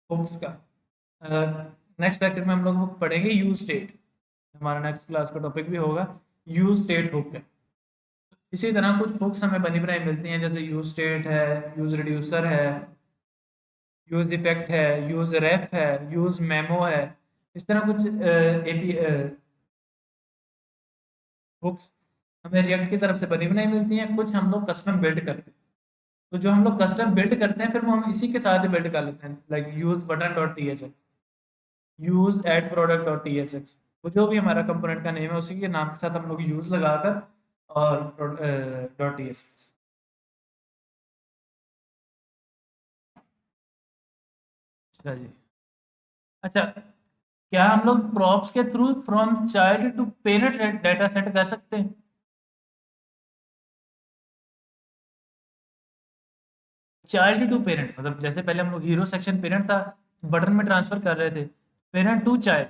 हुक्स का। नेक्स्ट लेक्चर में हम लोग हुक पढ़ेंगे यूज स्टेट, हमारा नेक्स्ट क्लास का टॉपिक भी होगा यूज स्टेट हुक है। इसी तरह कुछ हुक्स हमें बनी बनाई मिलती हैं, जैसे यूज स्टेट है, यूज रिड्यूसर है, यूज इफेक्ट है, यूज रेफ है, यूज मेमो है। इस तरह कुछ एपी हुक्स हमें रिएक्ट की तरफ से बनी बनाई मिलती हैं, कुछ हम लोग कस्टम बिल्ड करते हैं। तो जो हम लोग कस्टम बिल्ड करते हैं, फिर वो हम इसी के साथ ही बिल्ड कर लेते हैं, like use button dot T S X, use add product dot T S X. वो जो भी हमारा कंपोनेंट का नेम है, उसी के नाम के साथ हम लोग यूज लगाकर और डॉट टी एस एक्स। अच्छा जी। अच्छा, क्या हम लोग प्रॉप्स के through from child to parent data set कर सकते हैं? चाइल्ड टू पेरेंट मतलब जैसे पहले हम लोग हीरो सेक्शन पेरेंट था, बटन में ट्रांसफर कर रहे थे, parent to child.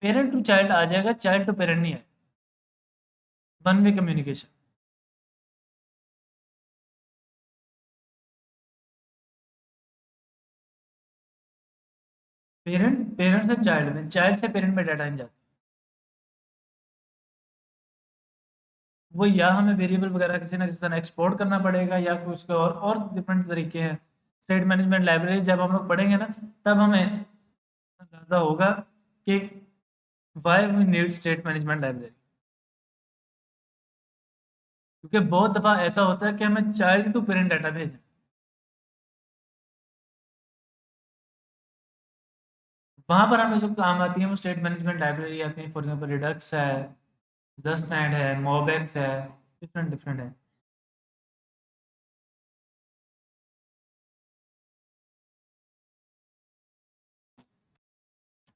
Parent to child आ जाएगा, चाइल्ड टू पेरेंट नहीं है, one way communication. Parent parent से चाइल्ड में, चाइल्ड से पेरेंट में डाटा नहीं जाता। वो या हमें वेरिएबल वगैरह किसी ना किसी तरह एक्सपोर्ट करना पड़ेगा या कुछ और डिफरेंट तरीके हैं। स्टेट मैनेजमेंट लाइब्रेरी जब हम लोग पढ़ेंगे ना, तब हमें अंदाजा होगा कि why we need state management library. क्योंकि बहुत दफ़ा ऐसा होता है कि हमें चाइल्ड टू पेरेंट डाटा भेजना, वहां पर हमें जो काम आती है वो स्टेट मैनेजमेंट लाइब्रेरी आती है। फॉर एग्जाम्पल रिडक्स है, जस्टनैड है, मोबेक्स है, डिफरेंट डिफरेंट है।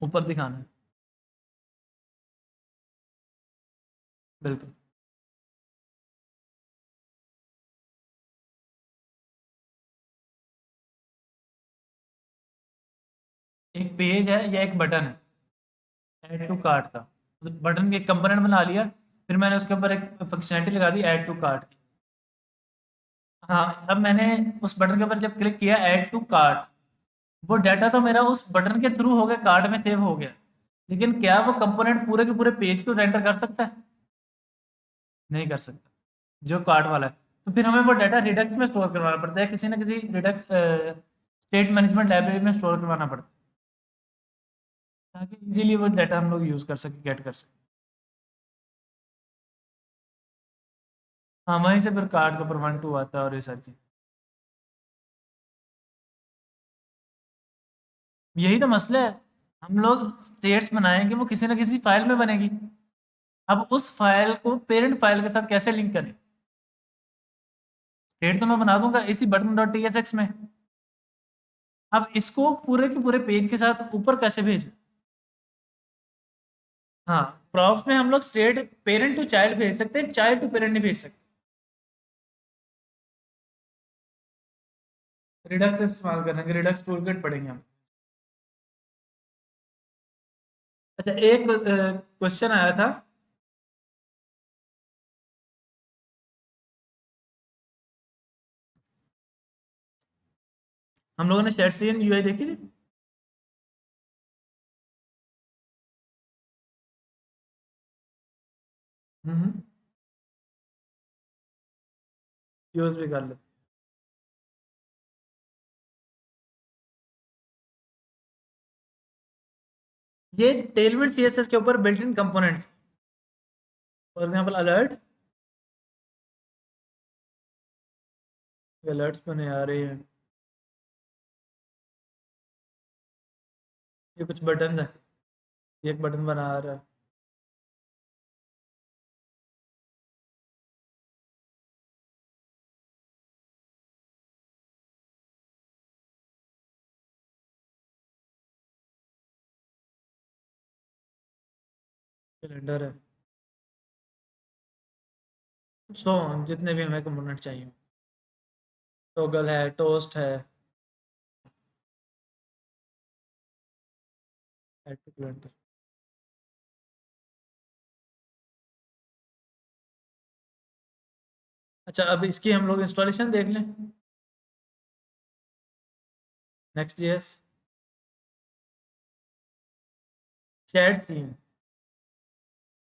ऊपर दिखाना है, बिल्कुल। एक पेज है या एक बटन है ऐड टू कार्ट का, मतलब बटन के एक कंपोनेंट बना लिया, फिर मैंने उसके ऊपर एक फंक्शनैलिटी लगा दी ऐड टू कार्ट की। हाँ, अब मैंने उस बटन के ऊपर जब क्लिक किया ऐड टू कार्ट, वो डाटा तो मेरा उस बटन के थ्रू हो गया, कार्ट में सेव हो गया, लेकिन क्या वो कंपोनेंट पूरे के पूरे पेज को रेंडर कर सकता है? नहीं कर सकता, जो कार्ट वाला है। तो फिर हमें वो डाटा रिडक्स में स्टोर करवाना पड़ता है, किसी ना किसी रिडक्स स्टेट मैनेजमेंट लाइब्रेरी में स्टोर करवाना पड़ता है, ताकि इजीली वो डाटा हम लोग यूज़ कर सके, गेट कर सके। हाँ, वहीं से फिर कार्ड का पर 1 2 आता है और ये सारी चीज़। यही तो मसला है, हम लोग स्टेट्स बनाएंगे वो किसी ना किसी फाइल में बनेगी। अब उस फाइल को पेरेंट फाइल के साथ कैसे लिंक करें? स्टेट तो मैं बना दूंगा इसी बटन डॉट टी में। अब इसको पूरे के पूरे पेज के साथ ऊपर कैसे भेजें? हाँ, प्रॉप्स में हम लोग स्टेट पेरेंट टू चाइल्ड भेज सकते हैं, चाइल्ड टू पेरेंट नहीं भेज सकते। रिडक्स का इस्तेमाल करेंगे, रिडक्स टूलकिट पढ़ेंगे हम। अच्छा, एक क्वेश्चन आया था। हम लोगों ने शेयर सीन यूआई देखी थी। हम्म, यूज भी कर लेते। ये टेलविड सीएसएस के ऊपर built in components. For example alert, alerts बने आ रहे हैं, ये कुछ बटन है, ये एक बटन बना आ रहा है। कैलेंडर है, सो जितने भी हमें कंपोनेंट चाहिए। टॉगल है, टोस्ट है, ऐड टू कैलेंडर। अच्छा, अब इसकी हम लोग इंस्टॉलेशन देख लें। Next JS, shadcn,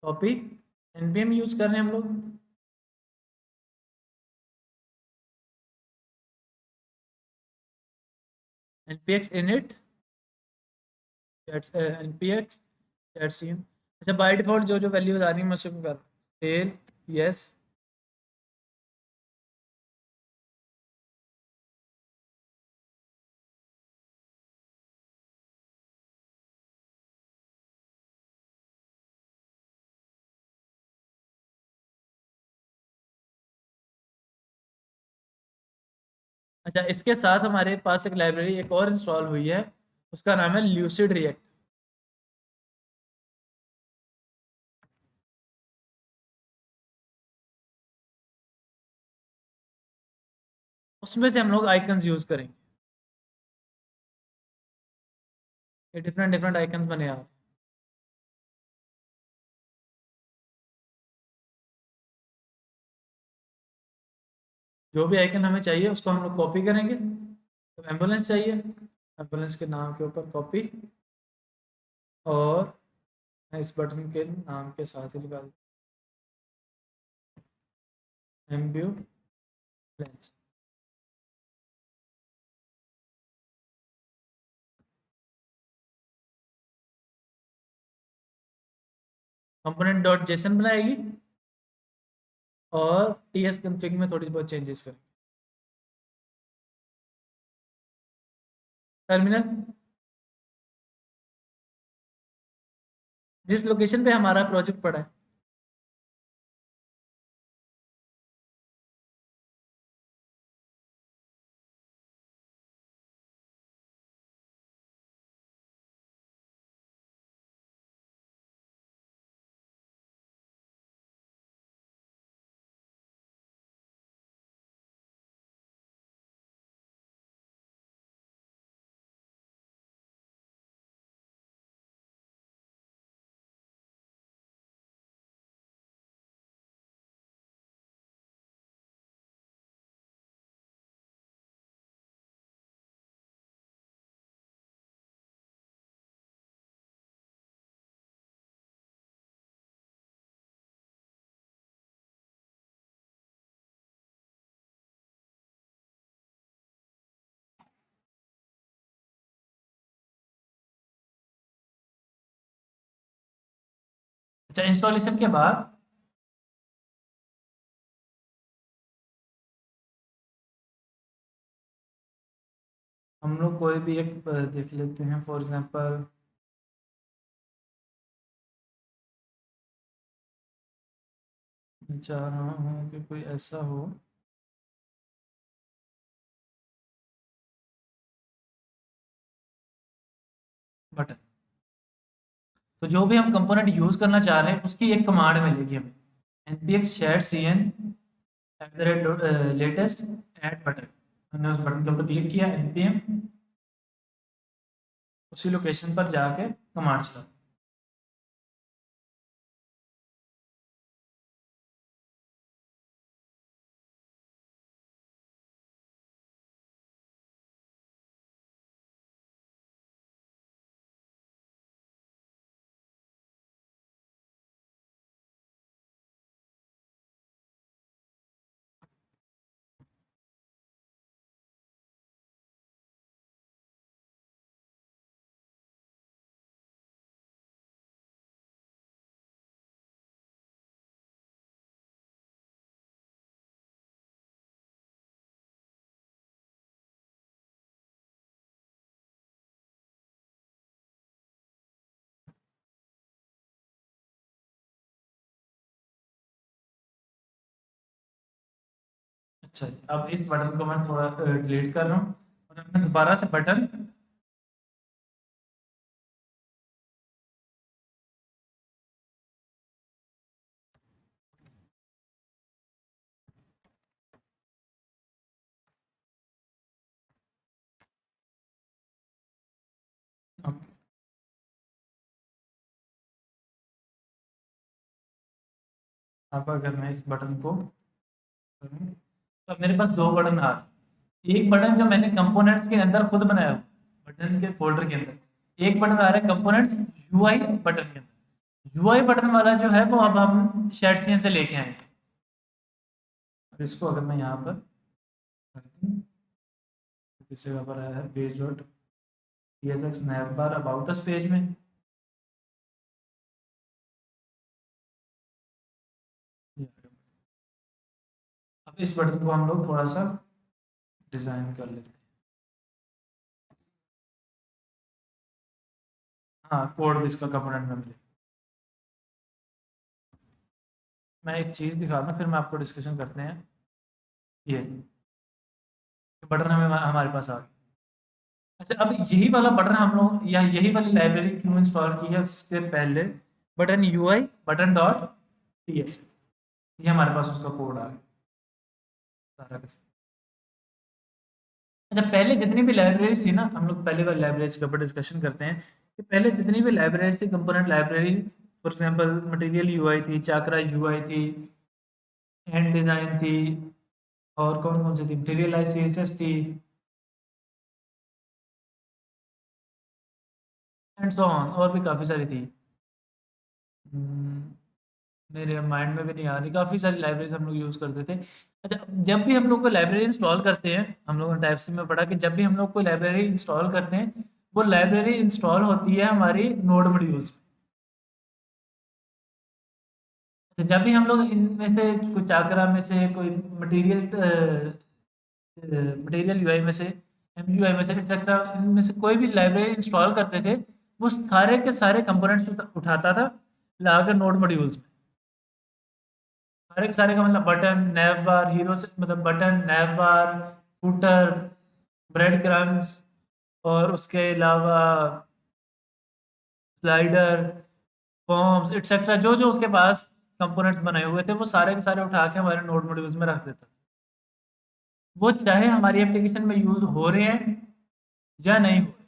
copy, NPM use कर रहे हैं हम लोग। NPX init, NPX shadcn. अच्छा, बाय डिफॉल्ट जो जो वैल्यूज आ रही है मैं उसको कर सेल, यस। अच्छा, इसके साथ हमारे पास एक लाइब्रेरी एक और इंस्टॉल हुई है, उसका नाम है ल्यूसिड रिएक्ट। उसमें से हम लोग आइकन्स यूज करेंगे। ये डिफरेंट डिफरेंट आइकन्स बने आ रहे हैं। जो भी आइकन हमें चाहिए उसको हम लोग कॉपी करेंगे। तो एम्बुलेंस चाहिए, एम्बुलेंस के नाम के ऊपर कॉपी, और मैं इस बटन के नाम के साथ ही लगा दूँ। एम्बुलेंस। कंपोनेंट डॉट जेसन बनाएगी और टीएस कॉन्फ़िग में थोड़ी बहुत चेंजेस करेंगे। टर्मिनल जिस लोकेशन पे हमारा प्रोजेक्ट पड़ा है। अच्छा, इंस्टॉलेशन के बाद हम लोग कोई भी एक देख लेते हैं, फॉर एग्जांपल मैं चाह रहा हूँ कि कोई ऐसा हो बटन। तो जो भी हम कंपोनेंट यूज करना चाह रहे हैं उसकी एक कमांड मिलेगी हमें, npx shared cn @latest add button. हमने उस बटन के ऊपर क्लिक किया, npm उसी लोकेशन पर जाके कमांड चला। अच्छा, अब इस बटन को मैं थोड़ा डिलीट कर रहा हूँ और अब मैं दोबारा से बटन ओके। अब अगर मैं इस बटन को करूँ तो अब मेरे पास दो बटन आ रहे हैं। एक बटन जो मैंने कंपोनेंट्स के अंदर खुद बनाया हुआ, बटन के फोल्डर के अंदर एक बटन आ रहा है कंपोनेंट्स यूआई बटन के अंदर। यूआई बटन वाला जो है वो अब हम शेड सीन से लेके आए हैं। अब इसको अगर मैं यहाँ पर कर दूँ तो किस जगह पर आया है, page dot psx navbar about us page में। अब इस बटन को हम लोग थोड़ा सा डिजाइन कर लेते हैं। हाँ, कोड भी इसका कंपोनेंट में मिले। मैं एक चीज़ दिखाता हूँ फिर मैं आपको डिस्कशन करते हैं। ये बटन हमें हमारे पास आ गया। अच्छा, अब यही वाला बटन हम लोग या यही वाली लाइब्रेरी क्यों इंस्टॉल की है उसके पहले, button UI button dot TS, ये हमारे पास उसका कोड आ गया सारा का सारा। अच्छा, पहले जितनी भी लाइब्रेरीज थी ना, हम लोग पहले वाली लाइब्रेरीज के ऊपर डिस्कशन करते हैं कि पहले जितनी भी लाइब्रेरीज थी, component library, for example material UI थी, चाकरा यूआई थी, एंड डिजाइन थी, और कौन कौन सी थी, मटेरियल सीएसएस थी, एंड सो ऑन, और भी काफ़ी सारी थी। मेरे माइंड में भी नहीं आ रही, काफ़ी सारी लाइब्रेरीज हम लोग यूज़ करते थे। अच्छा, जब भी हम लोग को लाइब्रेरी इंस्टॉल करते हैं, हम लोगों ने टाइप सी में पढ़ा कि जब भी हम लोग कोई लाइब्रेरी इंस्टॉल करते हैं, वो लाइब्रेरी इंस्टॉल होती है हमारी नोड मॉड्यूल्स। तो जब भी हम लोग इनमें से कुछ चाकरा में से कोई मटेरियल मटेरियल यूआई में से, एमयूआई में से, एक्सेट्रा, इनमें से कोई भी लाइब्रेरी इंस्टॉल करते थे, वो सारे के सारे कंपोनेंट्स उठाता था, लाकर नोड मॉड्यूल्स में। सारे के सारे का मतलब बटन, नैव बार, हीरो से मतलब बटन, नैव बार, फूटर, ब्रेड क्रम्स, और उसके अलावा स्लाइडर, फॉर्म्स, एक्सेट्रा, जो जो उसके पास कंपोनेंट्स बने हुए थे, वो सारे के सारे उठा के हमारे नोड मॉड्यूल्स में रख देता था। वो चाहे हमारी एप्लीकेशन में यूज हो रहे हैं या नहीं हो रहे।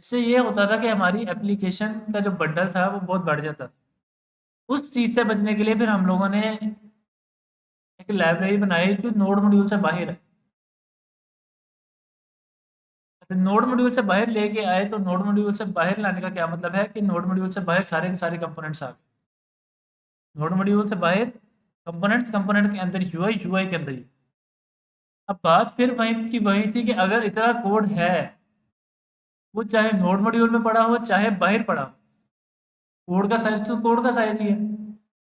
इससे ये होता था कि हमारी एप्लीकेशन का जो बंडल था वो बहुत बढ़ जाता था। उस चीज से बचने के लिए फिर हम लोगों ने एक लाइब्रेरी बनाई जो नोड मॉड्यूल से बाहर है। तो नोड मॉड्यूल से बाहर लेके आए, तो नोड मॉड्यूल से बाहर लाने का क्या मतलब है कि नोड मॉड्यूल से बाहर सारे के सारे कंपोनेंट्स आ गए। नोड मॉड्यूल से बाहर कंपोनेंट्स, कंपोनेंट के अंदर यूआई, यूआई के अंदर ही। अब बात फिर वहीं की वही थी कि अगर इतना कोड है, वो चाहे नोड मॉड्यूल में पड़ा हो चाहे बाहर पड़ा हो, कोड का साइज तो कोड का साइज ही है।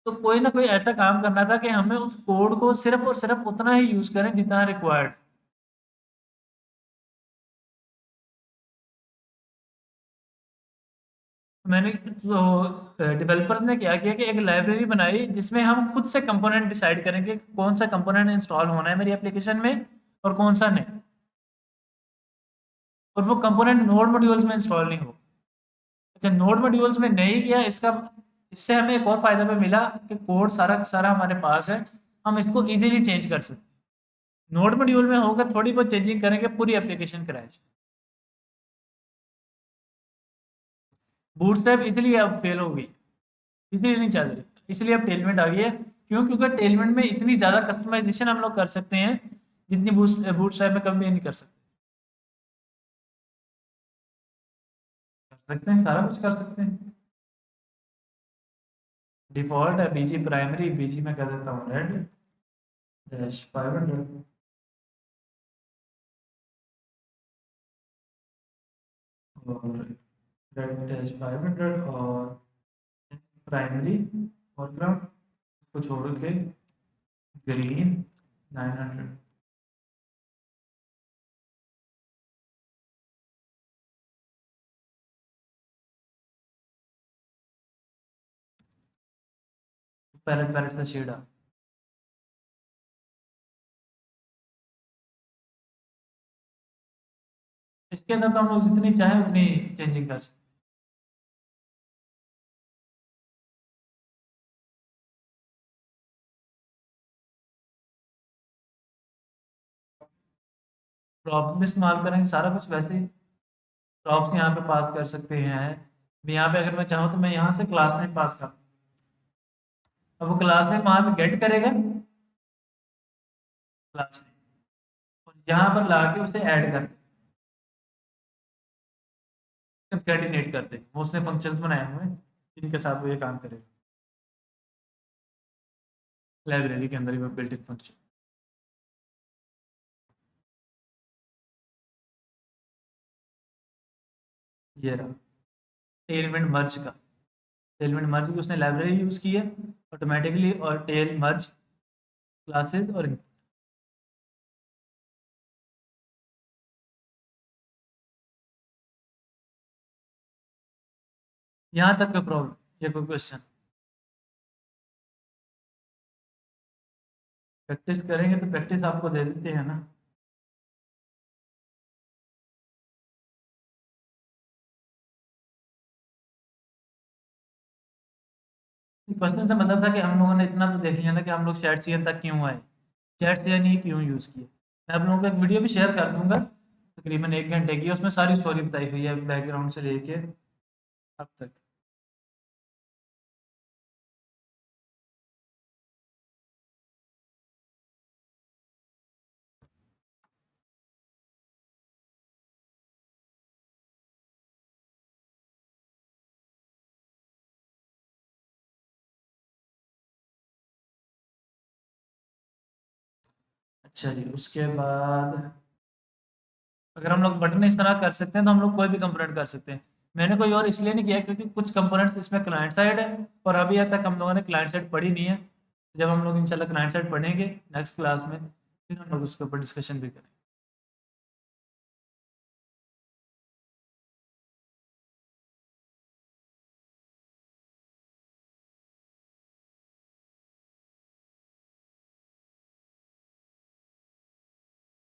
तो कोई ना कोई ऐसा काम करना था कि हमें उस कोड को सिर्फ और सिर्फ उतना ही यूज करें जितना रिक्वायर्ड। मैंने तो डेवलपर्स ने क्या किया कि एक लाइब्रेरी बनाई जिसमें हम खुद से कंपोनेंट डिसाइड करेंगे कि कौन सा कंपोनेंट इंस्टॉल होना है मेरी एप्लीकेशन में और कौन सा नहीं। और वो कंपोनेंट नोड मॉड्यूल्स में इंस्टॉल नहीं हो। अच्छा, नोड मॉड्यूल्स में नहीं किया, इसका इससे हमें एक और फायदा भी मिला कि कोड सारा का सारा हमारे पास है, हम इसको इजीली चेंज कर सकते हैं। नोड मॉड्यूल में होगा थोड़ी बहुत चेंजिंग करेंगे, पूरी एप्लीकेशन क्रैश। बूटस्ट्रैप इसलिए अब फेल हो गई, इसलिए नहीं चल रही, इसलिए अब टेलमेंट आ गई है। क्यों? क्योंकि टेलमेंट में इतनी ज़्यादा कस्टमाइजेशन हम लोग कर सकते हैं जितनी बूटस्ट्रैप में कभी नहीं कर सकते। कर सकते हैं, सारा कुछ कर सकते हैं। डिफॉल्ट है बीजी प्राइमरी, बीजी में कर देता हूँ रेड डैश 500 और रेड डैश 500 और प्राइमरी फोरग्राउंड को छोड़ के ग्रीन 900। पैरेट पैरेट से शेड। इसके अंदर तो हम लोग जितनी चाहे उतनी चेंजिंग कर सकते हैं। प्रॉप्स भी इस्तेमाल करेंगे, सारा कुछ वैसे ही। प्रॉप्स यहाँ पे पास कर सकते हैं। मैं यहाँ पे अगर मैं चाहूँ तो मैं यहाँ से क्लास नेम पास कर, अब वो क्लास नेम वहाँ पे गेट करेगा क्लास नेम, और यहाँ पर ला के उसे ऐड कर कंकैटिनेट कर दे। वो उसने फंक्शंस बनाए हुए हैं जिनके साथ वो ये काम करेगा, लाइब्रेरी के अंदर ही वो बिल्ट इन फंक्शन। ये रहा टेलमेंट मर्ज का। टेलमेंट मर्ज की उसने लाइब्रेरी यूज़ की है ऑटोमेटिकली, और टेल मर्ज क्लासेस और यहाँ तक कोई प्रॉब्लम या कोई क्वेश्चन? प्रैक्टिस करेंगे तो प्रैक्टिस आपको दे देते हैं ना। क्वेश्चन से मतलब था कि हम लोगों ने इतना तो देख लिया ना कि हम लोग चैट सीएन तक क्यों आए, चैट सीएन ही क्यों यूज़ किए। मैं आप लोगों को एक वीडियो भी शेयर कर दूंगा, तकरीबन 1 घंटे की, उसमें सारी स्टोरी बताई हुई है बैकग्राउंड से लेके अब तक। चलिए उसके बाद अगर हम लोग बटन इस तरह कर सकते हैं तो हम लोग कोई भी कंपोनेंट कर सकते हैं। मैंने कोई और इसलिए नहीं किया क्योंकि कुछ कंपोनेंट्स इसमें क्लाइंट साइड है और अभी तक हम लोगों ने क्लाइंट साइड पढ़ी नहीं है। जब हम लोग इंशाल्लाह क्लाइंट साइड पढ़ेंगे नेक्स्ट क्लास में फिर हम लोग उसके ऊपर डिस्कशन भी करेंगे।